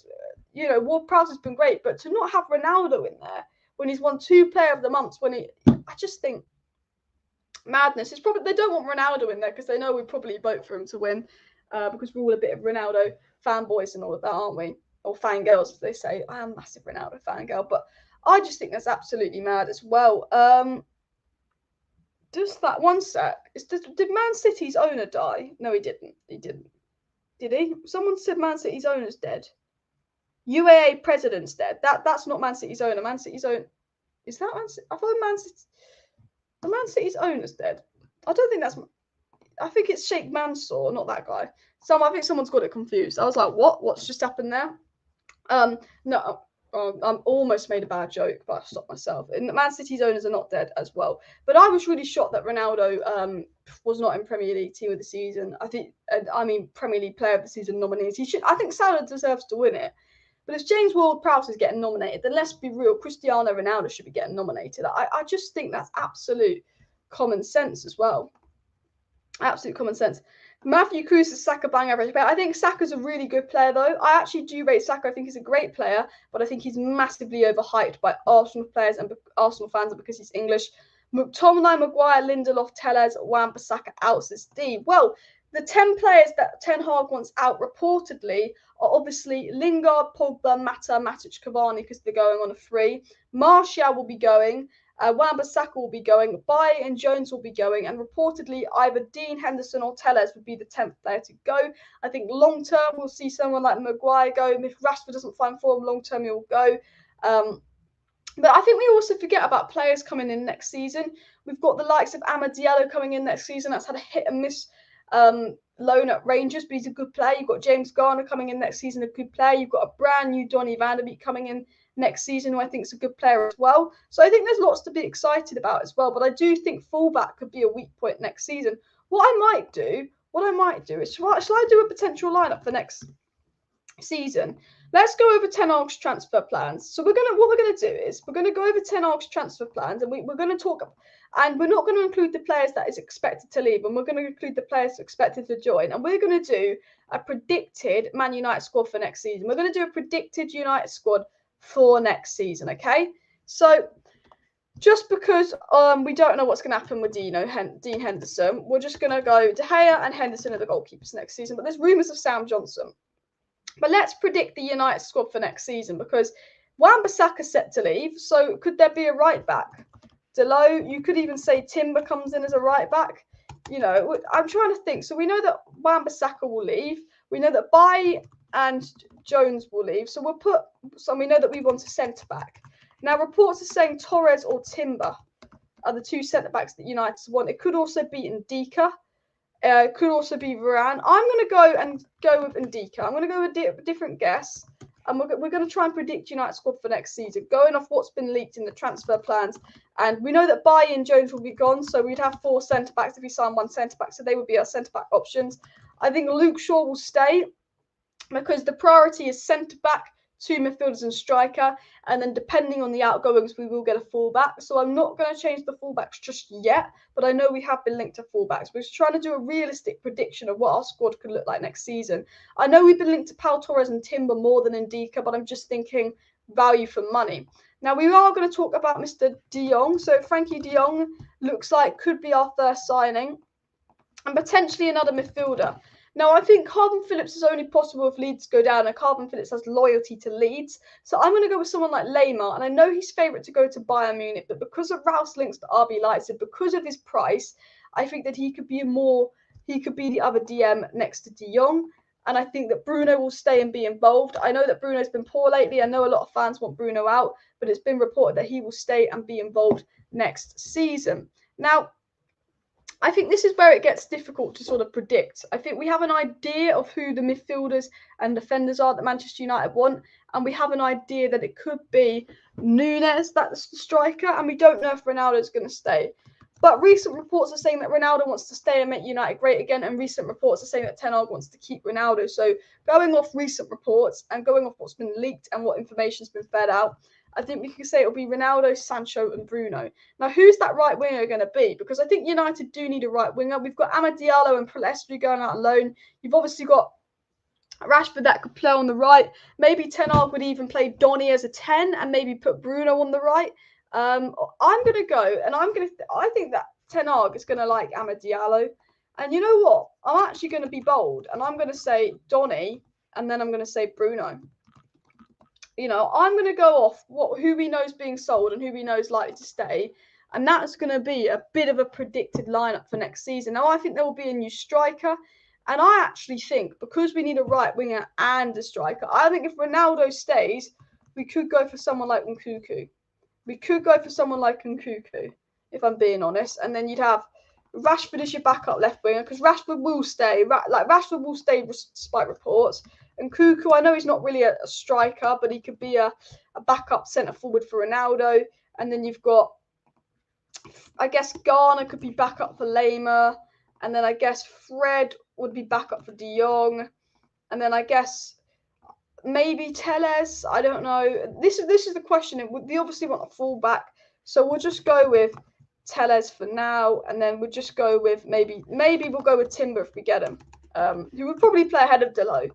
Ward-Prowse has been great, but to not have Ronaldo in there when he's won 2 Player of the Months, I just think madness. It's probably they don't want Ronaldo in there because they know we probably vote for him to win, because we're all a bit of Ronaldo fanboys and all of that, aren't we? Or fangirls, as they say. I am a massive Ronaldo fangirl, but I just think that's absolutely mad as well. Just that one sec. Did Man City's owner die? No, he didn't. He didn't. Did he? Someone said Man City's owner's dead. UAA president's dead. That's not Man City's owner. Man City's own is that Man City? I thought Man City's owner's dead. I don't think that's. I think it's Sheikh Mansour, not that guy. I think someone's got it confused. I was like, what? What's just happened there? No, I'm almost made a bad joke, but I stopped myself. And Man City's owners are not dead as well. But I was really shocked that Ronaldo was not in Premier League Team of the Season. Premier League Player of the Season nominees. I think Salah deserves to win it. But if James Ward-Prowse is getting nominated, then let's be real, Cristiano Ronaldo should be getting nominated. I just think that's absolute common sense as well. Absolute common sense. Matthew Cruz is Saka bang average player. I think Saka's a really good player, though. I actually do rate Saka. I think he's a great player, but I think he's massively overhyped by Arsenal players and Arsenal fans because he's English. McTominay, Maguire, Lindelof, Telles, Wan-Bissaka out, says D. Well, the 10 players that Ten Hag wants out reportedly are obviously Lingard, Pogba, Mata, Matic, Cavani, because they're going on a free. Martial will be going. Wan-Bissaka will be going. Bailly and Jones will be going. And reportedly, either Dean, Henderson, or Telles would be the 10th player to go. I think long term, we'll see someone like Maguire go. If Rashford doesn't find form long term, he'll go. But I think we also forget about players coming in next season. We've got the likes of Amad Diallo coming in next season. That's had a hit and miss loan at Rangers, but he's a good player. You've got James Garner coming in next season, a good player. You've got a brand new Donny van der Beek coming in next season, who I think is a good player as well. So I think there's lots to be excited about as well. But I do think fullback could be a weak point next season. What I might do is, shall I do a potential lineup for next season? Let's go over Ten Hag's transfer plans. So what we're gonna do is we're gonna go over Ten Hag's transfer plans, and we're gonna talk, and we're not going to include the players that is expected to leave, and we're going to include the players expected to join, and we're going to do a predicted Man United squad for next season. We're going to do a predicted United squad for next season, okay? So just because we don't know what's going to happen with Dean Henderson, we're just going to go De Gea and Henderson are the goalkeepers next season, but there's rumours of Sam Johnson. But let's predict the United squad for next season, because Wan-Bissaka's set to leave, so could there be a right back? Delo, you could even say Timber comes in as a right back. You know, I'm trying to think. So we know that Wan-Bissaka will leave. We know that Bailly and Jones will leave. So we know that we want a centre back. Now reports are saying Torres or Timber are the two centre backs that United want. It could also be Ndika. It could also be Varane. I'm going to go with Ndika. I'm going to go with a different guess. And we're going to try and predict United squad for next season, going off what's been leaked in the transfer plans. And we know that Bailly and Jones will be gone, so we'd have 4 centre-backs if we sign 1 centre-back, so they would be our centre-back options. I think Luke Shaw will stay because the priority is centre-back, 2 midfielders and striker, and then depending on the outgoings, we will get a fullback. So I'm not going to change the fullbacks just yet, but I know we have been linked to fullbacks. We're just trying to do a realistic prediction of what our squad could look like next season. I know we've been linked to Pau Torres and Timber more than Ndika, but I'm just thinking value for money. Now, we are going to talk about Mr. De Jong. So Frenkie de Jong looks like could be our first signing, and potentially another midfielder. Now, I think Calvin Phillips is only possible if Leeds go down, and Calvin Phillips has loyalty to Leeds. So I'm going to go with someone like Lemar, and I know he's favourite to go to Bayern Munich, but because of Rouse links to RB Leipzig, because of his price, I think that he could be the other DM next to De Jong. And I think that Bruno will stay and be involved. I know that Bruno's been poor lately. I know a lot of fans want Bruno out, but it's been reported that he will stay and be involved next season. Now, I think this is where it gets difficult to sort of predict. I think we have an idea of who the midfielders and defenders are that Manchester United want, and we have an idea that it could be Nunez, that's the striker, and we don't know if Ronaldo is going to stay. But recent reports are saying that Ronaldo wants to stay and make United great again, and recent reports are saying that Ten Hag wants to keep Ronaldo. So going off recent reports and going off what's been leaked and what information's been fed out, I think we could say it'll be Ronaldo, Sancho, and Bruno. Now, who's that right winger going to be? Because I think United do need a right winger. We've got Amad Diallo and Pelestri going out on loan. You've obviously got Rashford that could play on the right. Maybe Ten Hag would even play Donny as a 10 and maybe put Bruno on the right. I'm going to go, and I think that Ten Hag is going to like Amad Diallo. And you know what? I'm actually going to be bold, and I'm going to say Donny, and then I'm going to say Bruno. You know, I'm going to go off who we know is being sold and who we know is likely to stay. And that's going to be a bit of a predicted lineup for next season. Now, I think there will be a new striker. And I actually think because we need a right winger and a striker, I think if Ronaldo stays, we could go for someone like Nkunku. If I'm being honest. And then you'd have Rashford as your backup left winger, because Rashford will stay. Rashford will stay despite reports. And Nkunku, I know he's not really a striker, but he could be a backup centre forward for Ronaldo. And then you've got, I guess, Garner could be backup for Lemar. And then I guess Fred would be backup for De Jong. And then I guess maybe Telles. I don't know. This is the question. We obviously want a fullback. So we'll just go with Telles for now. And then we'll just go with maybe we'll go with Timber if we get him. Who would probably play ahead of Delo.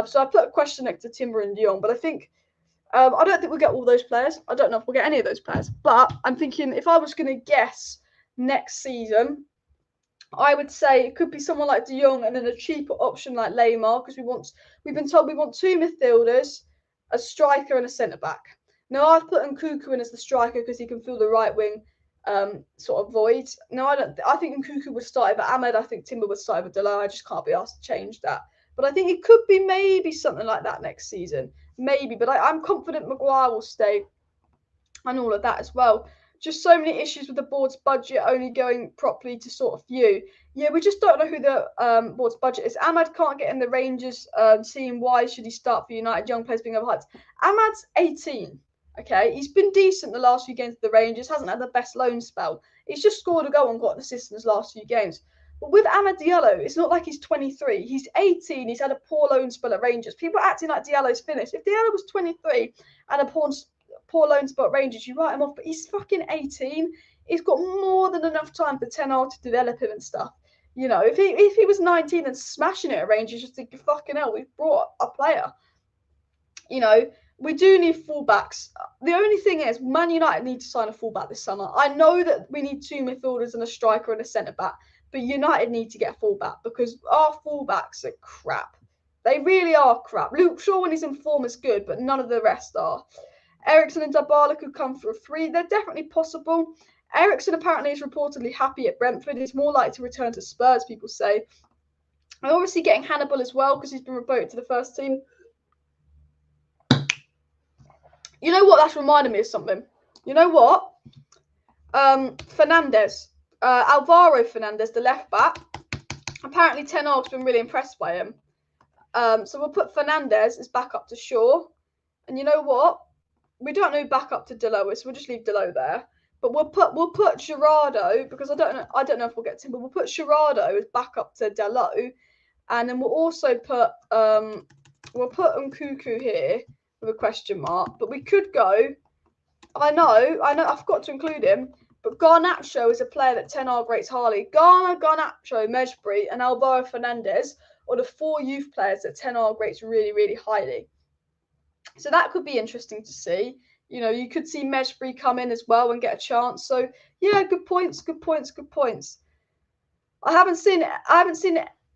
So I put a question next to Timber and De Jong, but I think I don't think we'll get all those players. I don't know if we'll get any of those players. But I'm thinking if I was going to guess next season, I would say it could be someone like De Jong and then a cheaper option like Lamar, because we've been told we want 2 midfielders, a striker and a centre-back. Now, I've put Nkunku in as the striker because he can fill the right wing sort of void. No, I think Nkunku would start over Ahmed. I think Timber would start over Delo. I just can't be asked to change that. But I think it could be maybe something like that next season. Maybe. But I'm confident Maguire will stay and all of that as well. Just so many issues with the board's budget only going properly to sort of few. Yeah, we just don't know who the board's budget is. Ahmad can't get in the Rangers team. Why should he start for United? Young players being overhyped. Ahmad's 18. Okay, he's been decent the last few games of the Rangers. Hasn't had the best loan spell. He's just scored a goal and got an assist in his last few games. But with Amad Diallo, it's not like he's 23. He's 18. He's had a poor loan spell at Rangers. People are acting like Diallo's finished. If Diallo was 23 and a poor loan spell at Rangers, you write him off. But he's fucking 18. He's got more than enough time for Ten Hag to develop him and stuff. You know, if he was 19 and smashing it at Rangers, just think, fucking hell, we've brought a player. You know, we do need fullbacks. The only thing is, Man United need to sign a fullback this summer. I know that we need 2 midfielders and a striker and a centre-back, but United need to get a fullback because our fullbacks are crap. They really are crap. Luke Shaw, when he's in form, is good, but none of the rest are. Ericsson and Dybala could come for a free. They're definitely possible. Ericsson apparently is reportedly happy at Brentford. He's more likely to return to Spurs, people say. I'm obviously getting Hannibal as well because he's been promoted to the first team. You know what? That's reminded me of something. You know what? Fernandez. Alvaro Fernandez, the left back. Apparently Ten Hag's been really impressed by him. So we'll put Fernandez as backup to Shaw. And you know what? We don't know backup to Delo, so we'll just leave Delo there. But we'll put Gerardo, because I don't know if we'll get to him, but we'll put Gerardo as backup to Delo. And then we'll also put Nkunku here with a question mark. But we could go, I know, I forgot to include him, but Garnacho is a player that Ten Hag rates highly. Garnacho, Mejbri, and Alvaro Fernandez are the 4 youth players that Ten Hag rates really, really highly. So that could be interesting to see. You know, you could see Mejbri come in as well and get a chance. So yeah, good points. I haven't seen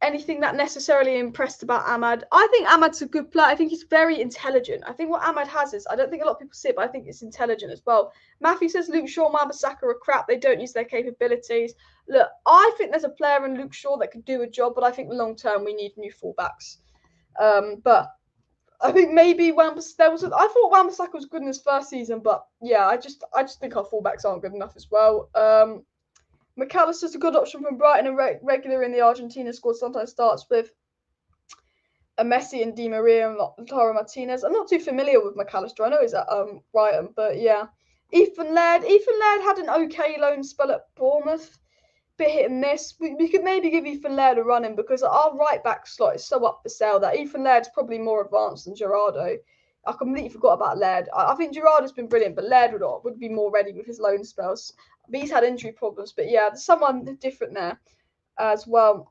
anything that necessarily impressed about Ahmad. I think Ahmad's a good player. I think he's very intelligent. I think what Ahmad has is, I don't think a lot of people see it, but I think it's intelligent as well. Matthew says Luke Shaw and Wan-Bissaka are crap. They don't use their capabilities. Look, I think there's a player in Luke Shaw that could do a job, but I think long term we need new fullbacks. But I think maybe I thought Wan-Bissaka was good in his first season, but yeah, I just think our fullbacks aren't good enough as well. McAllister's a good option from Brighton and regular in the Argentina squad. Sometimes starts with a Messi and Di Maria and Lautaro Martinez. I'm not too familiar with McAllister. I know he's at Brighton, but yeah. Ethan Laird had an okay loan spell at Bournemouth. Bit hit and miss. We could maybe give Ethan Laird a run in because our right back slot is so up for sale that Ethan Laird's probably more advanced than Gerardo. I completely forgot about Laird. I think Gerardo's been brilliant, but Laird would be more ready with his loan spells. But he's had injury problems. But yeah, there's someone different there as well.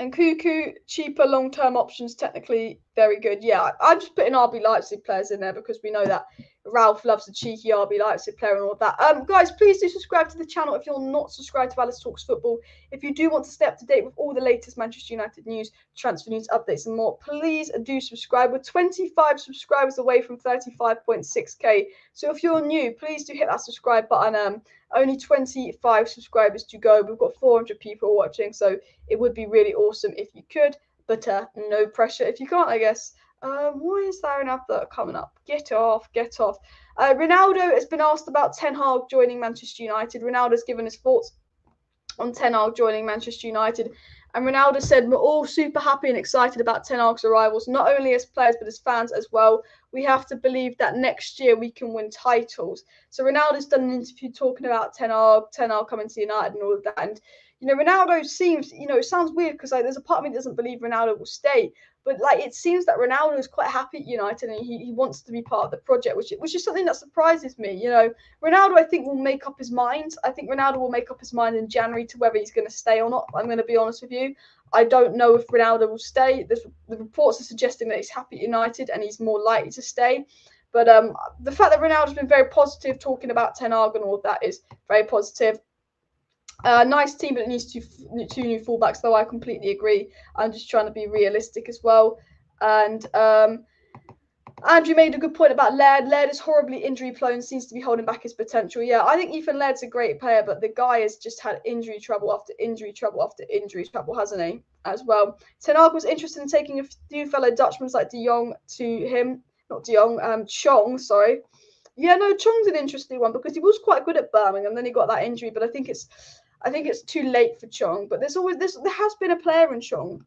And Nkunku, cheaper long-term options, technically very good. Yeah, I'm just putting RB Leipzig players in there because we know that Ralph loves a cheeky RB Leipzig player and all of that. Guys, please do subscribe to the channel if you're not subscribed to Alice Talks Football. If you do want to stay up to date with all the latest Manchester United news, transfer news, updates and more, please do subscribe. We're 25 subscribers away from 35.6k. So if you're new, please do hit that subscribe button. Only 25 subscribers to go. We've got 400 people watching, so it would be really awesome if you could, but no pressure if you can't, I guess. Why is there an advert coming up? Get off. Ronaldo has been asked about Ten Hag joining Manchester United. Ronaldo's given his thoughts on Ten Hag joining Manchester United. And Ronaldo said, we're all super happy and excited about Ten Hag's arrivals, not only as players, but as fans as well. We have to believe that next year we can win titles. So Ronaldo's done an interview talking about Ten Hag coming to United and all of that. And, you know, Ronaldo seems, you know, it sounds weird because there's a part of me that doesn't believe Ronaldo will stay. But it seems that Ronaldo is quite happy at United and he wants to be part of the project, which is something that surprises me. You know, Ronaldo, I think, will make up his mind. I think Ronaldo will make up his mind in January to whether he's going to stay or not. I'm going to be honest with you. I don't know if Ronaldo will stay. The reports are suggesting that he's happy at United and he's more likely to stay. But the fact that Ronaldo's been very positive, talking about Ten Hag and all of that, is very positive. Nice team, but it needs two new fullbacks, though I completely agree. I'm just trying to be realistic as well. And Andrew made a good point about Laird. Laird is horribly injury prone, seems to be holding back his potential. Yeah, I think Ethan Laird's a great player, but the guy has just had injury trouble after injury trouble after injury trouble, hasn't he? As well. Ten Hag was interested in taking a few fellow Dutchmen like De Jong to him. Not De Jong, Chong, sorry. Yeah, no, Chong's an interesting one because he was quite good at Birmingham, then he got that injury, but I think it's too late for Chong. But there has been a player in Chong,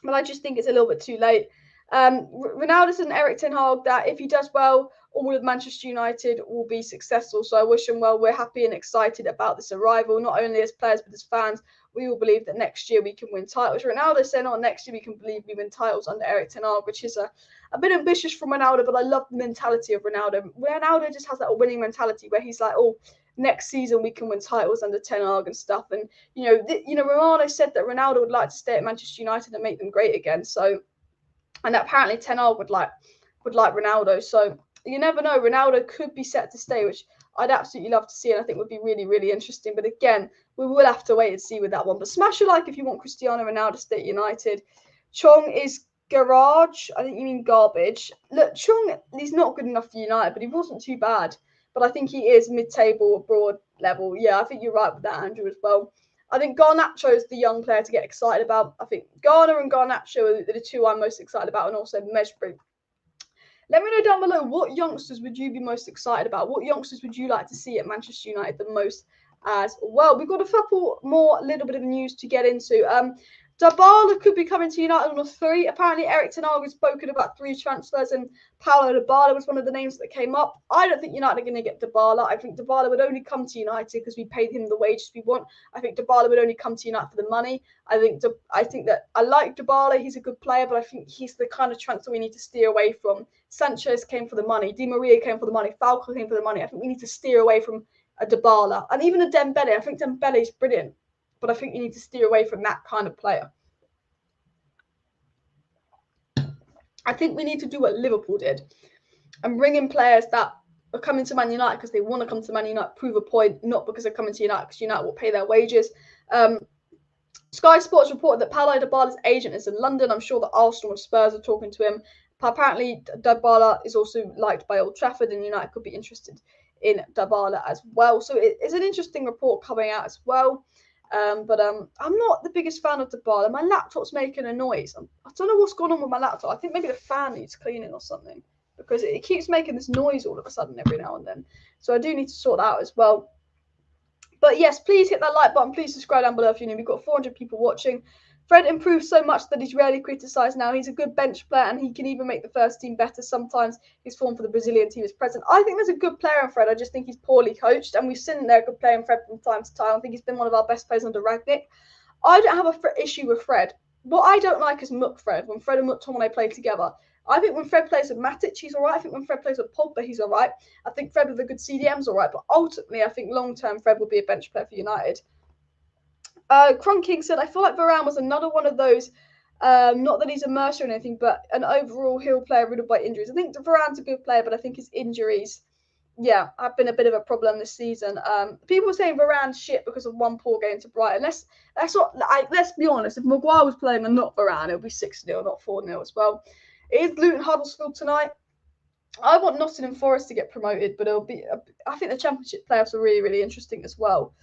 but I just think it's a little bit too late. Ronaldo and ERIK Ten Hag that if he does well, all of Manchester United will be successful. So I wish him well. We're happy and excited about this arrival, not only as players but as fans. We will believe that next year we can win titles. Ronaldo said, "Oh, next year we can believe we win titles under ERIK Ten Hag," which is a bit ambitious from Ronaldo, but I love the mentality of Ronaldo. Ronaldo just has that winning mentality where he's like, "Oh, next season we can win titles under Ten Hag and stuff." And Ronaldo said that Ronaldo would like to stay at Manchester United and make them great again. So. And apparently Ten Hag would like Ronaldo. So you never know. Ronaldo could be set to stay, which I'd absolutely love to see, and I think would be really, really interesting. But again, we will have to wait and see with that one. But smash a like if you want Cristiano Ronaldo to stay at United. Chong is garage. I think you mean garbage. Look, Chong, he's not good enough for United, but he wasn't too bad. But I think he is mid-table, abroad level. Yeah, I think you're right with that, Andrew, as well. I think Garnacho is the young player to get excited about. I think Garner and Garnacho are the two I'm most excited about, and also Mejbri. Let me know down below, what youngsters would you be most excited about? What youngsters would you like to see at Manchester United the most as well? We've got a couple more little bit of news to get into. Dybala could be coming to United on a 3. Apparently, ERIK Ten Hag has spoken about 3 transfers, and Paulo Dybala was one of the names that came up. I don't think United are going to get Dybala. I think Dybala would only come to United because we paid him the wages we want. I think Dybala would only come to United for the money. I think that I like Dybala. He's a good player, but I think he's the kind of transfer we need to steer away from. Sanchez came for the money. Di Maria came for the money. Falco came for the money. I think we need to steer away from a Dybala. And even a Dembele. I think Dembele is brilliant, but I think you need to steer away from that kind of player. I think we need to do what Liverpool did and bring in players that are coming to Man United because they want to come to Man United, prove a point, not because they're coming to United because United will pay their wages. Sky Sports reported that Paulo Dybala's agent is in London. I'm sure that Arsenal and Spurs are talking to him. Apparently, Dybala is also liked by Old Trafford, and United could be interested in Dybala as well. So it's an interesting report coming out as well. But I'm not the biggest fan of Dybala. My laptop's making a noise. I don't know what's going on with my laptop. I think maybe the fan needs cleaning or something because it keeps making this noise all of a sudden every now and then. So I do need to sort that out as well. But yes, please hit that like button. Please subscribe down below if you're new. We've got 400 people watching. Fred improved so much that he's rarely criticised now. He's a good bench player and he can even make the first team better. Sometimes his form for the Brazilian team is present. I think there's a good player in Fred. I just think he's poorly coached, and we've seen there a good player in Fred from time to time. I think he's been one of our best players under Rangnick. I don't have an issue with Fred. What I don't like is Muck Fred. When Fred and McTominay play together, I think when Fred plays with Matic, he's all right. I think when Fred plays with Pogba, he's all right. I think Fred with a good CDM's all right. But ultimately, I think long-term Fred will be a bench player for United. Cron King said, I feel like Varane was another one of those, not that he's a mercer or anything, but an overall heel player riddled by injuries. I think Varane's a good player, but I think his injuries, yeah, have been a bit of a problem this season. People are saying Varane's shit because of one poor game to Brighton. Let's be honest, if Maguire was playing and not Varane, it would be 6-0, not 4-0 as well. It is Luton Huddersfield tonight. I want Nottingham Forest to get promoted, but I think the Championship playoffs are really, really interesting as well.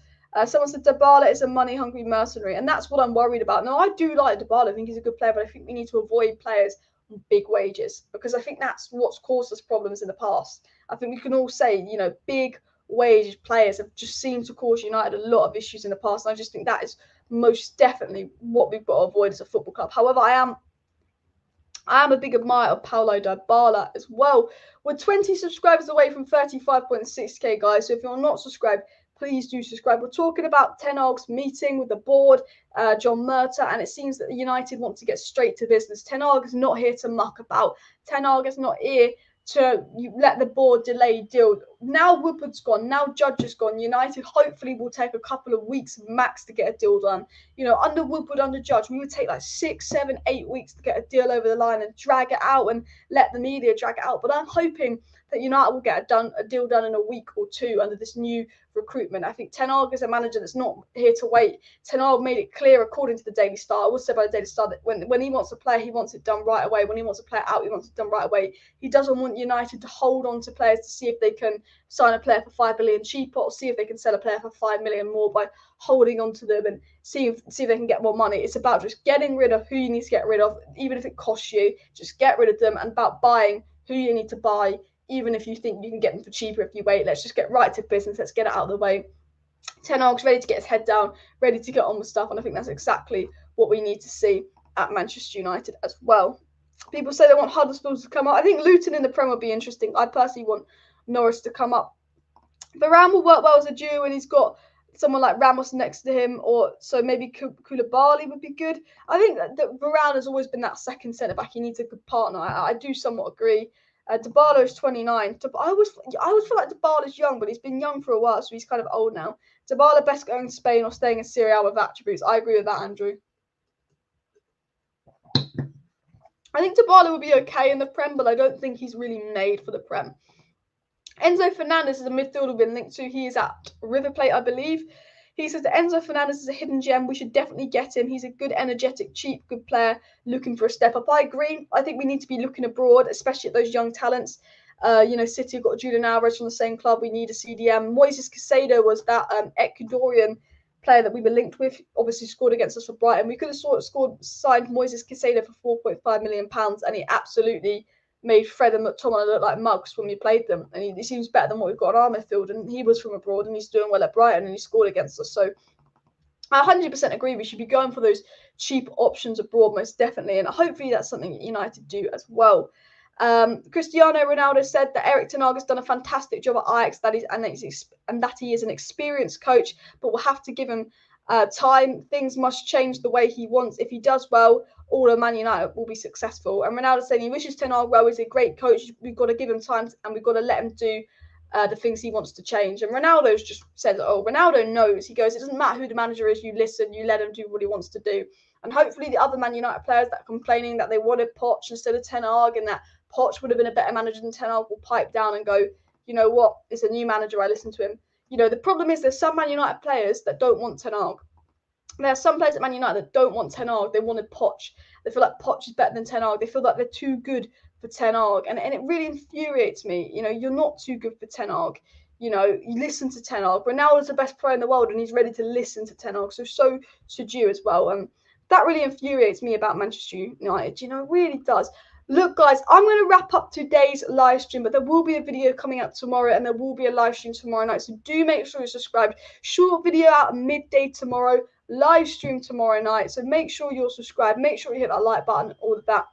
Someone said Dybala is a money-hungry mercenary, and that's what I'm worried about. Now, I do like Dybala. I think he's a good player, but I think we need to avoid players on big wages because I think that's what's caused us problems in the past. I think we can all say, big wage players have just seemed to cause United a lot of issues in the past, and I just think that is most definitely what we've got to avoid as a football club. However, I am a big admirer of Paulo Dybala as well. We're 20 subscribers away from 35.6k, guys, so if you're not subscribed, please do subscribe. We're talking about Ten Hag's meeting with the board, John Murtough, and it seems that the United want to get straight to business. Ten Hag is not here to muck about. Ten Hag is not here to let the board delay deal. Now Woodward's gone, now Judge is gone. United hopefully will take a couple of weeks max to get a deal done. Under Woodward, under Judge, we would take like 6, 7, 8 weeks to get a deal over the line and drag it out and let the media drag it out. But I'm hoping that United will get a deal done in a week or two under this new recruitment. I think Ten Hag is a manager that's not here to wait. Ten Hag made it clear, according to the Daily Star, I was said by the Daily Star, that when he wants a player, he wants it done right away. When he wants a player out, he wants it done right away. He doesn't want United to hold on to players to see if they can sign a player for 5 million cheaper, or see if they can sell a player for 5 million more by holding on to them and see if they can get more money. It's about just getting rid of who you need to get rid of, even if it costs you. Just get rid of them, and about buying who you need to buy, even if you think you can get them for cheaper if you wait. Let's just get right to business. Let's get it out of the way. Ten Hag's ready to get his head down, ready to get on with stuff, and I think that's exactly what we need to see at Manchester United as well. People say they want Huddersfield to come up. I think Luton in the Prem would be interesting. I personally want Norwich to come up. Varane will work well as a duo, and he's got someone like Ramos next to him, or so maybe Koulibaly would be good. I think that Varane has always been that second centre-back. He needs a good partner. I do somewhat agree. Dybala is 29. I always feel like Dybala's young, but he's been young for a while, so he's kind of old now. Dybala best going to Spain or staying in Serie A with attributes. I agree with that, Andrew. I think Dybala will be okay in the Prem, but I don't think he's really made for the Prem. Enzo Fernandez is a midfielder we've been linked to. He is at River Plate, I believe. He says that Enzo Fernandez is a hidden gem. We should definitely get him. He's a good, energetic, cheap, good player looking for a step up. I agree. I think we need to be looking abroad, especially at those young talents. City have got Julian Alvarez from the same club. We need a CDM. Moises Caicedo was that Ecuadorian player that we were linked with. Obviously scored against us for Brighton. We could have signed Moises Caicedo for £4.5 million, and he absolutely made Fred and McTominay look like mugs when we played them. And he seems better than what we've got on our midfield. And he was from abroad, and he's doing well at Brighton, and he scored against us. So I 100% agree. We should be going for those cheap options abroad, most definitely. And hopefully that's something that United do as well. Cristiano Ronaldo said that ERIK ten Hag has done a fantastic job at Ajax, and that he is an experienced coach, but we'll have to give him time. Things must change the way he wants. If he does well, all of Man United will be successful. And Ronaldo said he wishes Ten Hag well. He's a great coach. We've got to give him time, and we've got to let him do the things he wants to change. And Ronaldo's just said, Ronaldo knows. He goes, it doesn't matter who the manager is. You listen. You let him do what he wants to do. And hopefully the other Man United players that are complaining that they wanted Poch instead of Ten Hag, and that Poch would have been a better manager than Ten Hag, will pipe down and go, you know what? It's a new manager. I listen to him. The problem is there's some Man United players that don't want Ten Hag. There are some players at Man United that don't want Ten Hag. They wanted Poch. They feel like Poch is better than Ten Hag. They feel like they're too good for Ten Hag. And it really infuriates me. You're not too good for Ten Hag. You listen to Ten Hag. Ronaldo's the best player in the world, and he's ready to listen to Ten Hag. So should you as well. And that really infuriates me about Manchester United. It really does. Look, guys, I'm going to wrap up today's live stream, but there will be a video coming out tomorrow, and there will be a live stream tomorrow night. So do make sure you're subscribed. Short video out midday tomorrow, live stream tomorrow night. So make sure you're subscribed. Make sure you hit that like button, all of that.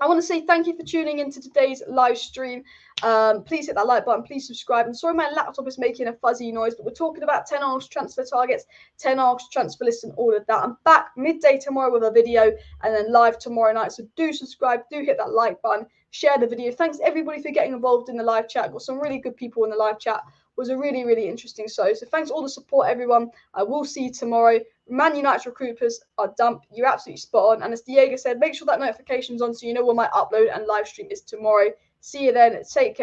I want to say thank you for tuning into today's live stream. Please hit that like button. Please subscribe. And sorry, my laptop is making a fuzzy noise, but we're talking about Ten Hag's transfer targets, Ten Hag's transfer list, and all of that. I'm back midday tomorrow with a video, and then live tomorrow night. So do subscribe. Do hit that like button. Share the video. Thanks everybody for getting involved in the live chat. Got some really good people in the live chat. It was a really, really interesting show. So thanks all the support, everyone. I will see you tomorrow. Man United's recruiters are dump. You're absolutely spot on. And as Diego said, make sure that notification's on so you know when my upload and live stream is tomorrow. See you then. Take care.